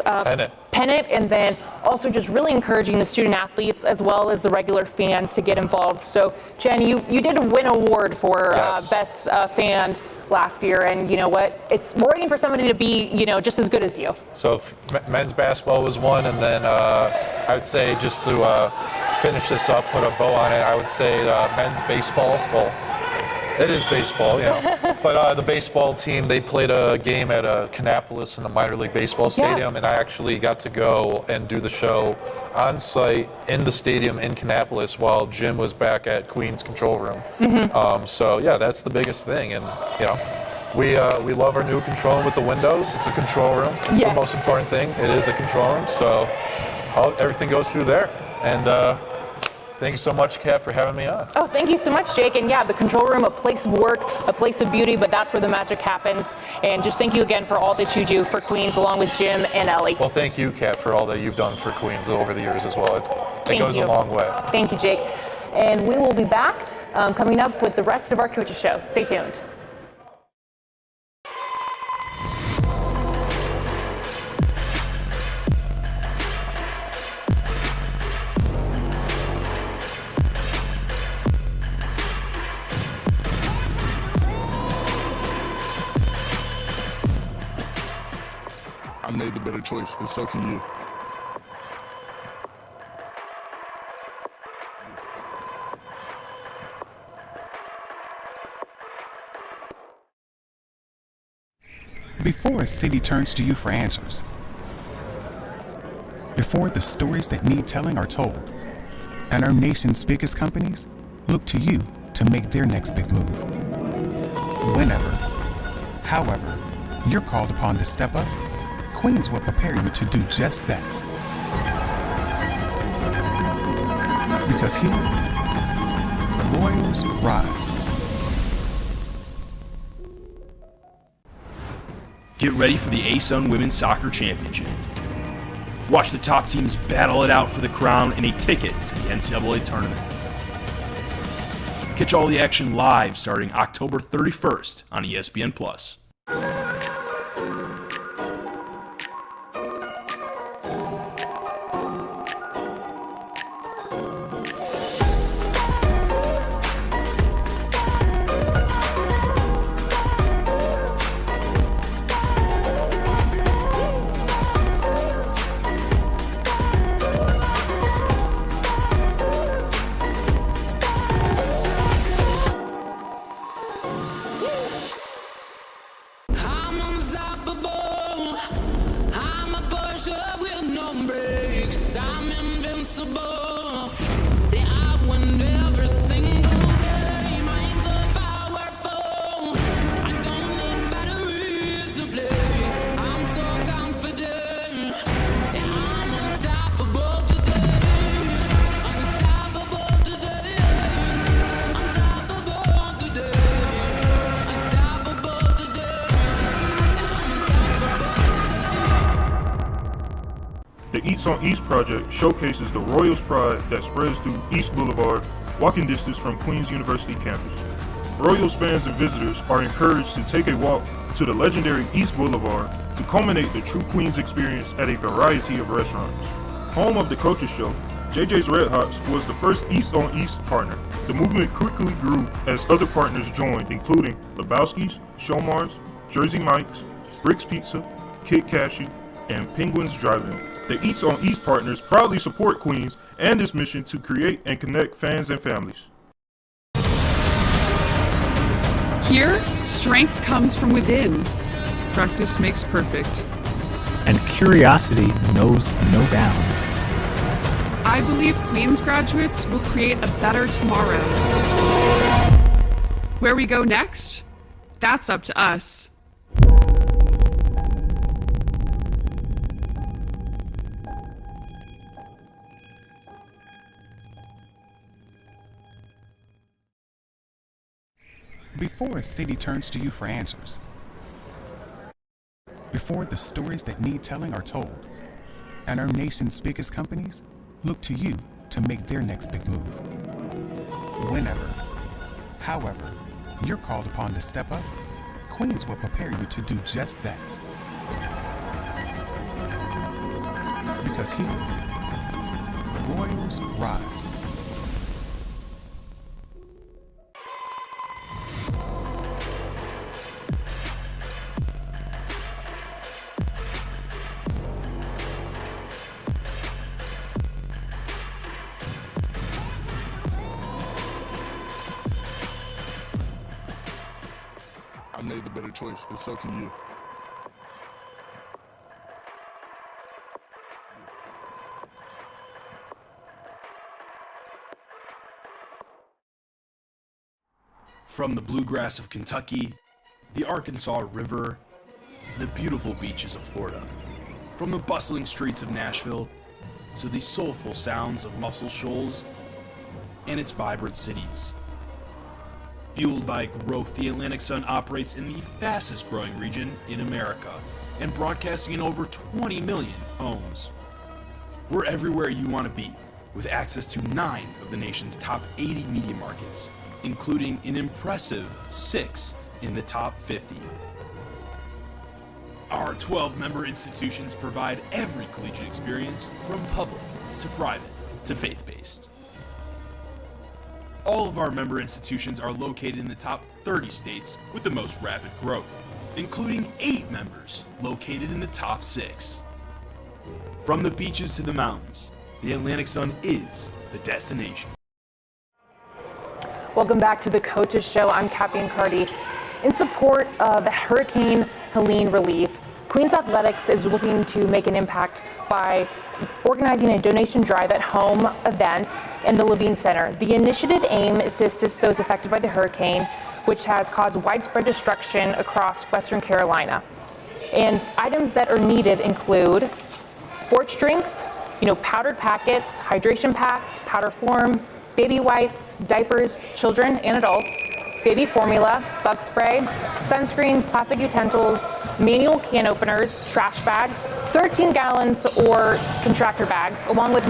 pennant, and then also just really encouraging the student athletes as well as the regular fans to get involved. So, Chen, you did win an award for best fan last year, and you know what? We're waiting for somebody to be, just as good as you. So men's basketball was one, and then I would say, just to finish this up, put a bow on it, I would say men's baseball. Well, it is baseball, but the baseball team, they played a game at Kannapolis in the minor league baseball stadium, and I actually got to go and do the show on site in the stadium in Kannapolis while Jim was back at Queens control room. So yeah, that's the biggest thing, and we love our new control room with the windows. It's a control room. It's the most important thing. It is a control room, so everything goes through there. And thank you so much, Kat, for having me on. Oh, thank you so much, Jake. And yeah, the control room, a place of work, a place of beauty, but that's where the magic happens. And just thank you again for all that you do for Queens, along with Jim and Ellie. Well, thank you, Kat, for all that you've done for Queens over the years as well. It goes a long way. Thank you, Jake. And we will be back coming up with the rest of our Coaches Show. Stay tuned. I made the better choice, and so can you. Before a city turns to you for answers, before the stories that need telling are told, and our nation's biggest companies look to you to make their next big move. Whenever, however, you're called upon to step up, Queens will prepare you to do just that. Because here, Royals rise. Get ready for the ASUN Women's Soccer Championship. Watch the top teams battle it out for the crown and a ticket to the NCAA tournament. Catch all the action live starting October 31st on ESPN+. The Eats on East project showcases the Royals pride that spreads through East Boulevard, walking distance from Queens University campus. Royals fans and visitors are encouraged to take a walk to the legendary East Boulevard to culminate the true Queens experience at a variety of restaurants. Home of the Coaches Show, JJ's Red Hots was the first East on East partner. The movement quickly grew as other partners joined, including Lebowski's, Showmars, Jersey Mike's, Rick's Pizza, Kid Cashew, and Penguins Drive-In. The Eats on East partners proudly support Queens and its mission to create and connect fans and families. Here, strength comes from within. Practice makes perfect. And curiosity knows no bounds. I believe Queens graduates will create a better tomorrow. Where we go next? That's up to us. Before a city turns to you for answers, before the stories that need telling are told, and our nation's biggest companies look to you to make their next big move. Whenever, however, you're called upon to step up, Queens will prepare you to do just that. Because here, Royals rise. I made the better choice, and so can you. From the bluegrass of Kentucky, the Arkansas River, to the beautiful beaches of Florida. From the bustling streets of Nashville, to the soulful sounds of Muscle Shoals and its vibrant cities. Fueled by growth, the Atlantic Sun operates in the fastest growing region in America and broadcasting in over 20 million homes. We're everywhere you want to be, with access to 9 of the nation's top 80 media markets, including an impressive 6 in the top 50. Our 12 member institutions provide every collegiate experience from public to private to faith-based. All of our member institutions are located in the top 30 states with the most rapid growth, including 8 members located in the top 6. From the beaches to the mountains, the Atlantic Sun is the destination. Welcome back to the Coaches Show. I'm Cappy Cardi. In support of the Hurricane Helene relief, Queens Athletics is looking to make an impact by organizing a donation drive at home events in the Levine Center. The initiative aim is to assist those affected by the hurricane, which has caused widespread destruction across Western Carolina. And items that are needed include sports drinks, powdered packets, hydration packs, powder form, baby wipes, diapers, children and adults, baby formula, bug spray, sunscreen, plastic utensils, manual can openers, trash bags, 13 gallons or contractor bags, along with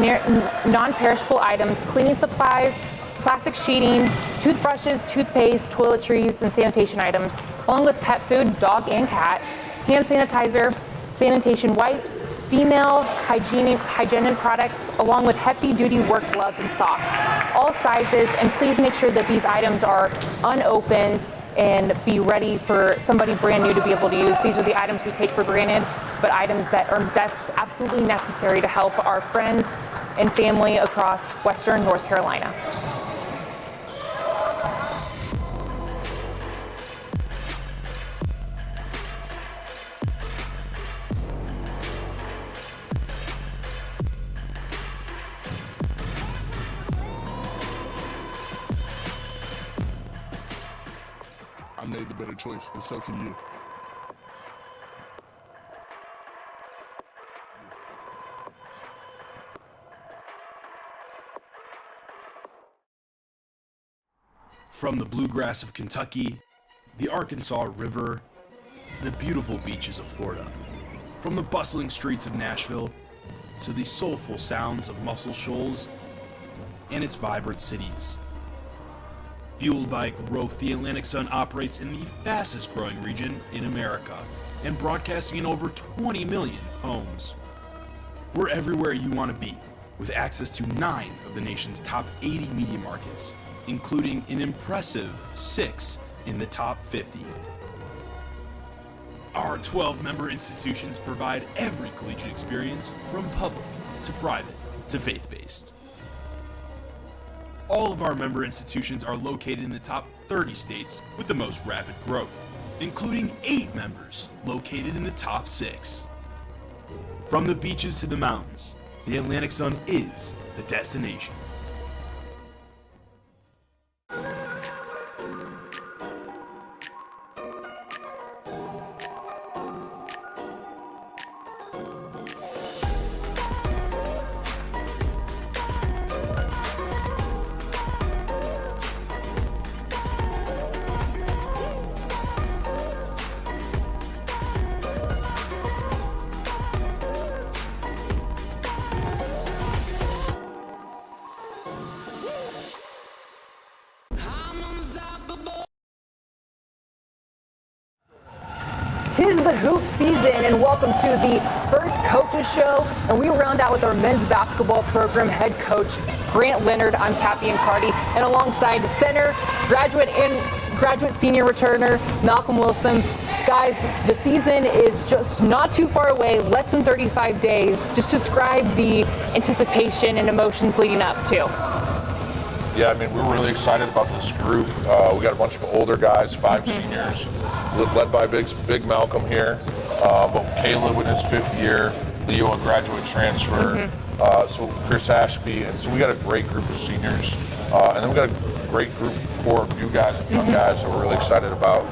non-perishable items, cleaning supplies, plastic sheeting, toothbrushes, toothpaste, toiletries, and sanitation items, along with pet food, dog and cat, hand sanitizer, sanitation wipes, female hygienic products, along with heavy-duty work gloves and socks, all sizes, and please make sure that these items are unopened and be ready for somebody brand new to be able to use. These are the items we take for granted, but items that's absolutely necessary to help our friends and family across Western North Carolina. I made the better choice, and so can you. From the bluegrass of Kentucky, the Arkansas River, to the beautiful beaches of Florida. From the bustling streets of Nashville, to the soulful sounds of Muscle Shoals and its vibrant cities. Fueled by growth, the Atlantic Sun operates in the fastest growing region in America and broadcasting in over 20 million homes. We're everywhere you want to be, with access to 9 of the nation's top 80 media markets, including an impressive 6 in the top 50. Our 12-member institutions provide every collegiate experience, from public to private to faith-based. All of our member institutions are located in the top 30 states with the most rapid growth, including 8 members located in the top 6. From the beaches to the mountains, the Atlantic Sun is the destination. Tis the hoop season, and welcome to the first Coaches Show. And we round out with our men's basketball program head coach, Grant Leonard. I'm Kathy Cardi, and alongside center, graduate senior returner, Malcolm Wilson. Guys, the season is just not too far away, less than 35 days. Just describe the anticipation and emotions leading up to. Yeah, I mean, we're really excited about this group. We got a bunch of older guys, 5 seniors, led by big Malcolm here. But Caleb in his 5th year, Leo a graduate transfer, so Chris Ashby, and so we got a great group of seniors. And then we got a great core of new guys and young guys that we're really excited about.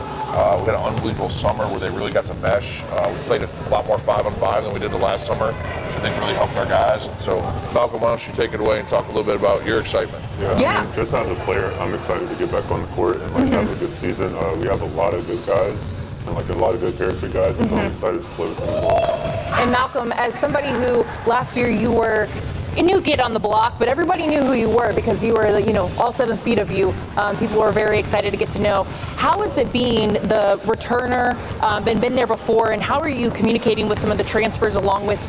We had an unbelievable summer where they really got to mesh. We played a lot more 5-on-5 than we did the last summer, which I think really helped our guys. And so, Malcolm, why don't you take it away and talk a little bit about your excitement? Yeah. I mean, just as a player, I'm excited to get back on the court and have a good season. We have a lot of good guys and a lot of good character guys, and so I'm excited to play with them as well. And Malcolm, as somebody who last year you were a new kid on the block, but everybody knew who you were because you were, all 7 feet of you. People were very excited to get to know. How is it being the returner, been there before, and how are you communicating with some of the transfers along with,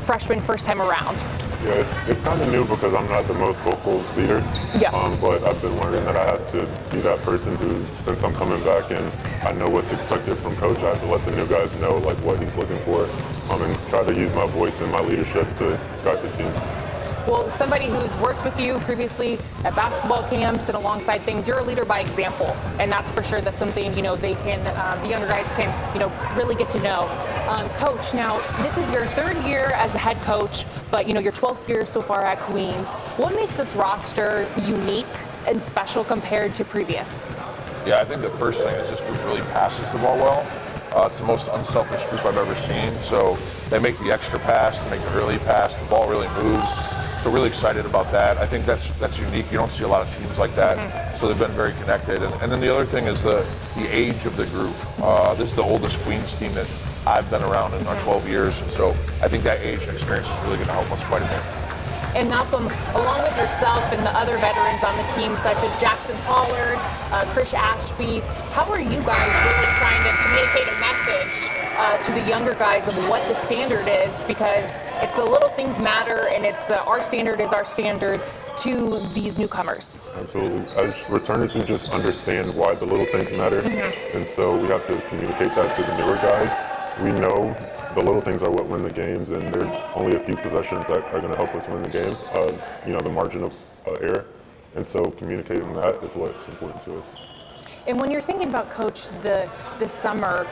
freshmen first time around? Yeah, it's kind of new because I'm not the most vocal leader. Yeah. But I've been learning that I have to be that person who, since I'm coming back and I know what's expected from coach, I have to let the new guys know what he's looking for, and try to use my voice and my leadership to guide the team. Well, somebody who's worked with you previously at basketball camps and alongside things, you're a leader by example, and that's for sure. That's something they can, the younger guys can, really get to know. Coach, now this is your 3rd year as a head coach, but your 12th year so far at Queens. What makes this roster unique and special compared to previous? Yeah, I think the first thing is this group really passes the ball well. It's the most unselfish group I've ever seen. So they make the extra pass, they make the early pass, the ball really moves. So really excited about that. I think that's unique. You don't see a lot of teams like that. So they've been very connected. And then the other thing is the age of the group. This is the oldest Queens team that I've been around in our 12 years. And so I think that age and experience is really going to help us quite a bit. And Malcolm, along with yourself and the other veterans on the team, such as Jackson Pollard, Chris Ashby, how are you guys really trying to communicate a message to the younger guys of what the standard is? Because it's the little things matter, and it's our standard is our standard to these newcomers. Absolutely. As returners, we just understand why the little things matter, and so we have to communicate that to the newer guys. We know the little things are what win the games, and there are only a few possessions that are going to help us win the game. The margin of error, and so communicating that is what's important to us. And when you're thinking about, Coach, this summer,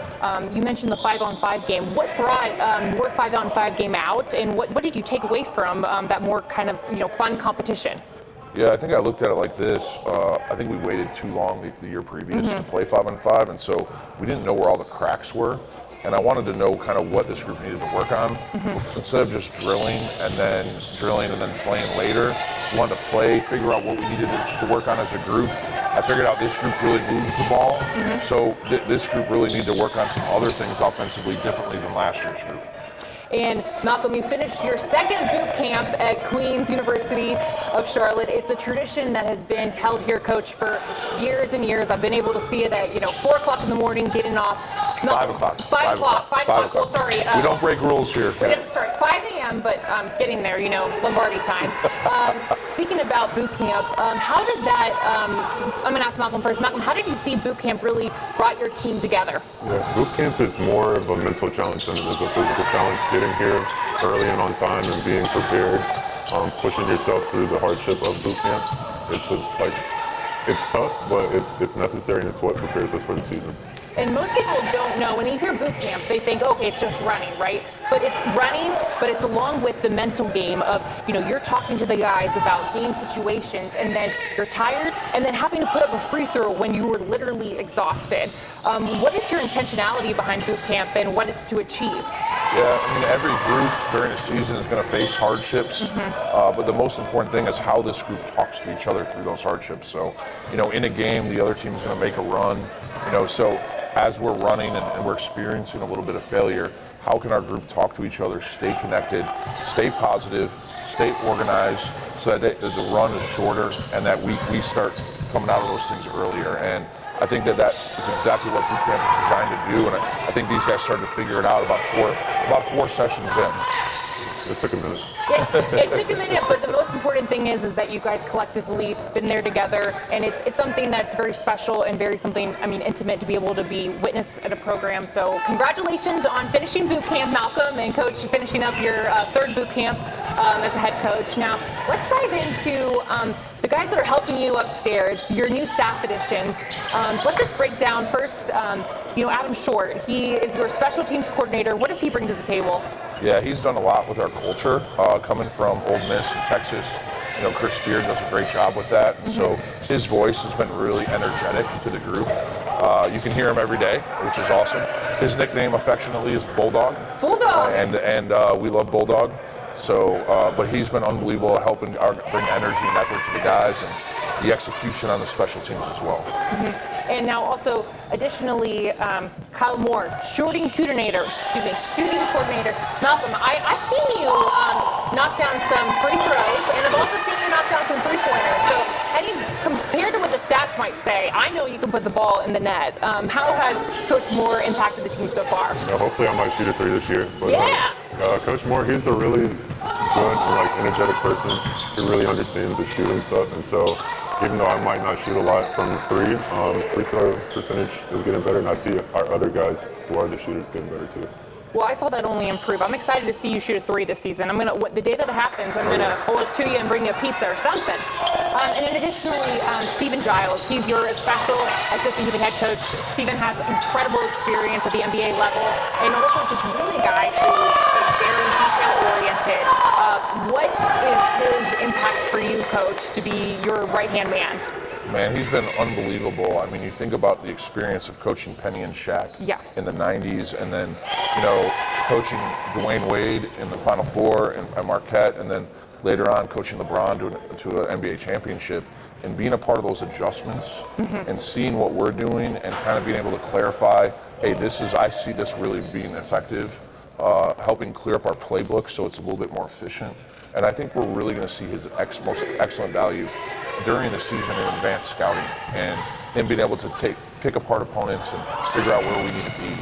you mentioned the 5-on-5 game. What brought your 5-on-5 game out, and what did you take away from that more kind of fun competition? Yeah, I think I looked at it like this. I think we waited too long the year previous to play 5-on-5, and so we didn't know where all the cracks were. And I wanted to know kind of what this group needed to work on. Instead of just drilling and then playing later, we wanted to play, figure out what we needed to work on as a group. I figured out this group really moves the ball, so this group really needed to work on some other things offensively differently than last year's group. And Malcolm, you finished your second boot camp at Queens University of Charlotte. It's a tradition that has been held here, Coach, for years and years. I've been able to see it at 4 o'clock in the morning, getting off. 5 o'clock. 5 o'clock. Well, sorry. We don't break rules here. Sorry, 5 a.m., but getting there, Lombardi time. Speaking about boot camp, how did that, I'm going to ask Malcolm first. Malcolm, how did you see boot camp really brought your team together? Yeah, boot camp is more of a mental challenge than it is a physical challenge. Getting here early and on time and being prepared, pushing yourself through the hardship of boot camp. It's tough, but it's necessary, and it's what prepares us for the season. And most people don't know, when you hear boot camp, they think, okay, it's just running, right? But it's running, but it's along with the mental game of, you're talking to the guys about game situations, and then you're tired, and then having to put up a free throw when you were literally exhausted. What is your intentionality behind boot camp and what it's to achieve? Yeah, I mean, every group during the season is going to face hardships, but the most important thing is how this group talks to each other through those hardships. So, in a game, the other team's going to make a run, so as we're running and we're experiencing a little bit of failure, how can our group talk to each other, stay connected, stay positive, stay organized, so that the run is shorter and that we start coming out of those things earlier. And I think that is exactly what boot camp is designed to do, and I think these guys started to figure it out about four sessions in. It took a minute. It took a minute, but the most important thing is that you guys collectively been there together, and it's something that's very special and very intimate to be able to be witnessed at a program. So congratulations on finishing boot camp, Malcolm, and Coach, finishing up your third boot camp as a head coach. Now, let's dive into the guys that are helping you upstairs, your new staff additions. Let's just break down first, Adam Short. He is your special teams coordinator. What does he bring to the table? Yeah, he's done a lot with our culture, coming from Ole Miss and Texas. Chris Spear does a great job with that. And so his voice has been really energetic to the group. You can hear him every day, which is awesome. His nickname affectionately is Bulldog. Bulldog! And we love Bulldog. So, but he's been unbelievable at helping bring energy and effort to the guys and the execution on the special teams as well. And now also, additionally, Kyle Moore, shooting coordinator. Malcolm, I've seen you knock down some free throws, and I've also seen you knock down some three-pointers. So, compared to what the stats might say, I know you can put the ball in the net. How has Coach Moore impacted the team so far? Hopefully I might shoot a three this year. But, yeah! Coach Moore, he's a really good and energetic person. He really understands the shooting stuff, and so even though I might not shoot a lot from three, free throw percentage is getting better, and I see our other guys who are the shooters getting better too. Well, I saw that only improve. I'm excited to see you shoot a three this season. The day that it happens, I'm gonna hold it to you and bring you a pizza or something. And then additionally, Stephen Giles, he's your special assistant to the head coach. Stephen has incredible experience at the NBA level, and also just really a guy who is very detail-oriented. What is his impact for you, Coach, to be your right-hand man? Man, he's been unbelievable. I mean, you think about the experience of coaching Penny and Shaq in the 90s, and then, coaching Dwayne Wade in the Final Four at Marquette, and then later on coaching LeBron to an NBA championship, and being a part of those adjustments and seeing what we're doing and kind of being able to clarify, hey, I see this really being effective, helping clear up our playbook so it's a little bit more efficient. And I think we're really going to see his most excellent value during the season in advanced scouting and him being able to pick apart opponents and figure out where we need to be.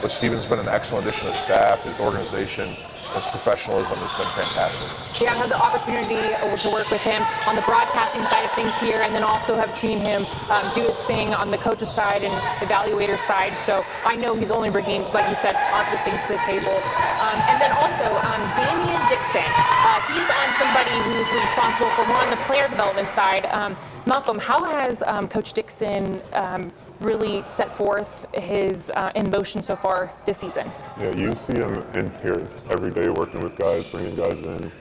But Stephen's been an excellent addition to staff. His organization, his professionalism has been fantastic. Yeah, I've had the opportunity to work with him on the broadcasting side of things here, and then also have seen him do his thing on the coach's side and evaluator side. So I know he's only bringing, like you said, positive things to the table. And then also Damian Dixon. He's on somebody who's responsible for more on the player development side. Malcolm, how has Coach Dixon really set forth his in motion so far this season? Yeah, you see him in here every day working with guys, bringing guys in,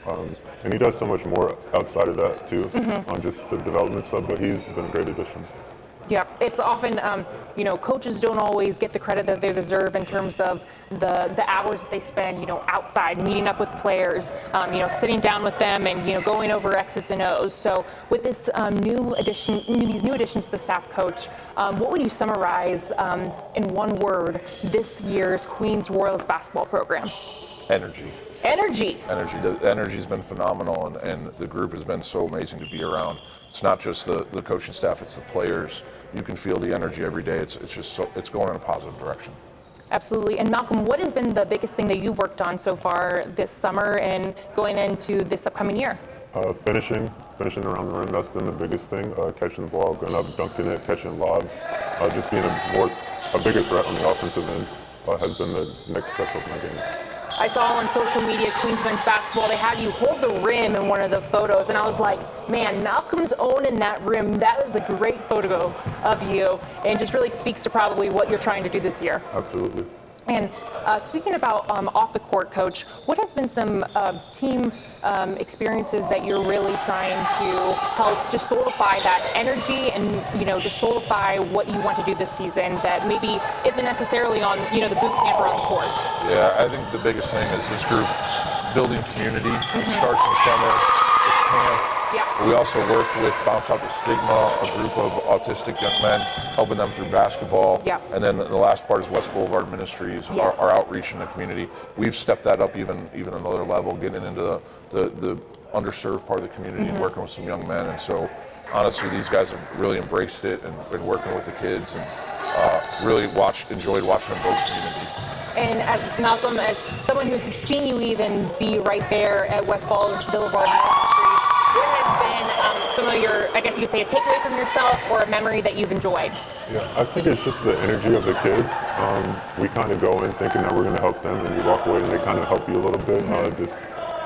and he does so much more outside of that too, on just the development stuff, but he's been a great addition. Yeah, it's often, coaches don't always get the credit that they deserve in terms of the hours that they spend, outside, meeting up with players, sitting down with them and, going over X's and O's. So with this these new additions to the staff, Coach, what would you summarize in one word this year's Queens Royals basketball program? Energy. Energy. Energy. The energy's been phenomenal, and the group has been so amazing to be around. It's not just the coaching staff; it's the players. You can feel the energy every day. It's just it's going in a positive direction. Absolutely. And Malcolm, what has been the biggest thing that you've worked on so far this summer and going into this upcoming year? Finishing around the rim. That's been the biggest thing. Catching the ball, going up, dunking it, catching lobs. Just being a bigger threat on the offensive end has been the next step of my game. I saw on social media, Queens men's basketball, they had you hold the rim in one of the photos, and I was like, man, Malcolm's owning that rim. That was a great photo of you, and just really speaks to probably what you're trying to do this year. Absolutely. And speaking about off the court, Coach, what has been some team experiences that you're really trying to help just solidify that energy and, just solidify what you want to do this season that maybe isn't necessarily on, the boot camp or on the court? Yeah, I think the biggest thing is this group building community. It starts in summer with camp. Yeah. We also worked with Bounce Out the Stigma, a group of autistic young men, helping them through basketball. Yeah. And then the last part is West Boulevard Ministries, yes. our outreach in the community. We've stepped that up even another level, getting into the underserved part of the community and working with some young men. And so, honestly, these guys have really embraced it and been working with the kids and really enjoyed watching them build community. And as Malcolm, as someone who's seen you even be right there at West Boulevard Ministries, what has been some of your, I guess you could say, a takeaway from yourself or a memory that you've enjoyed? Yeah, I think it's just the energy of the kids. We kind of go in thinking that we're going to help them, and you walk away and they kind of help you a little bit. Just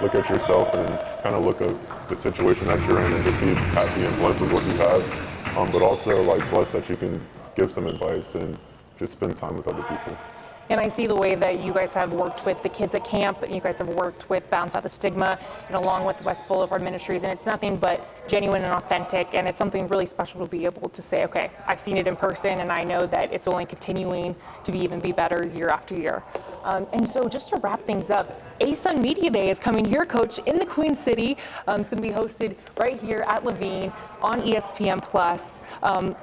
look at yourself and kind of look at the situation that you're in and just be happy and blessed with what you have. But also blessed that you can give some advice and just spend time with other people. And I see the way that you guys have worked with the kids at camp, and you guys have worked with Bounce Out the Stigma, and along with West Boulevard Ministries, and it's nothing but genuine and authentic, and it's something really special to be able to say, okay, I've seen it in person, and I know that it's only continuing to even be better year after year. And so just to wrap things up, ASUN Media Day is coming here, Coach, in the Queen City. It's going to be hosted right here at Levine on ESPN+.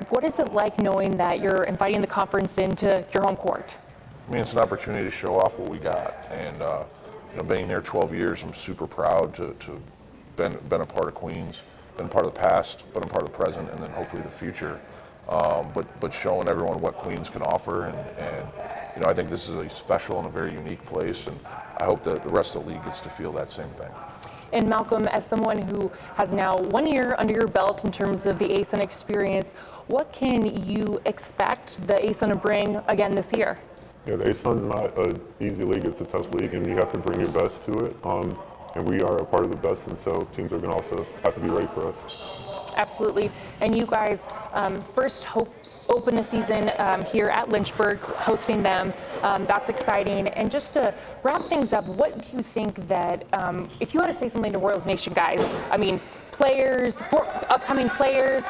What is it like knowing that you're inviting the conference into your home court? I mean, it's an opportunity to show off what we got, and being here 12 years, I'm super proud to been a part of Queens, been part of the past, but I'm part of the present, and then hopefully the future. But showing everyone what Queens can offer, and I think this is a special and a very unique place, and I hope that the rest of the league gets to feel that same thing. And Malcolm, as someone who has now 1 year under your belt in terms of the ASUN experience, what can you expect the ASUN to bring again this year? Yeah, the ASUN's not an easy league. It's a tough league, and you have to bring your best to it. And we are a part of the best, and so teams are going to also have to be ready for us. Absolutely. And you guys first open the season here at Lynchburg, hosting them. That's exciting. And just to wrap things up, what do you think that, if you had to say something to Royals Nation guys, I mean, players, upcoming players,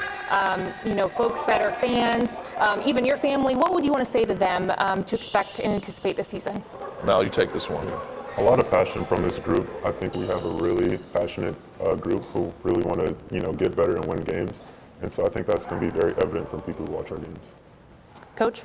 folks that are fans, even your family, what would you want to say to them to expect and anticipate this season? Mal, you take this one. A lot of passion from this group. I think we have a really passionate group who really want to, get better and win games. And so I think that's going to be very evident from people who watch our games. Coach?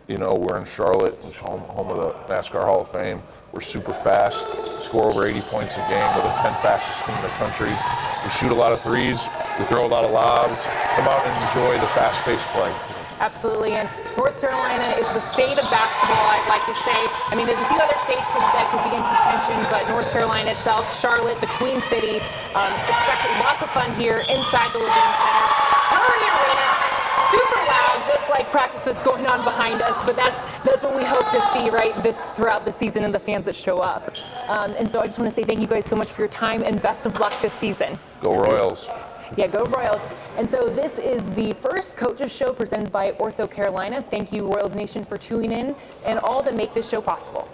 We're in Charlotte, which is home of the NASCAR Hall of Fame. We're super fast, score over 80 points a game. We're the 10th fastest team in the country. We shoot a lot of threes, we throw a lot of lobs. Come out and enjoy the fast-paced play. Absolutely, and North Carolina is the state of basketball, I'd like to say. I mean, there's a few other states that could be in contention, but North Carolina itself, Charlotte, the Queen City, expecting lots of fun here inside the Levine Center. Hurry arena, super loud, just like practice that's going on behind us, but that's what we hope to see, right, throughout the season and the fans that show up. And so I just want to say thank you guys so much for your time and best of luck this season. Go Royals. Yeah, go Royals. And so this is the first Coaches Show presented by OrthoCarolina. Thank you, Royals Nation, for tuning in and all that make this show possible.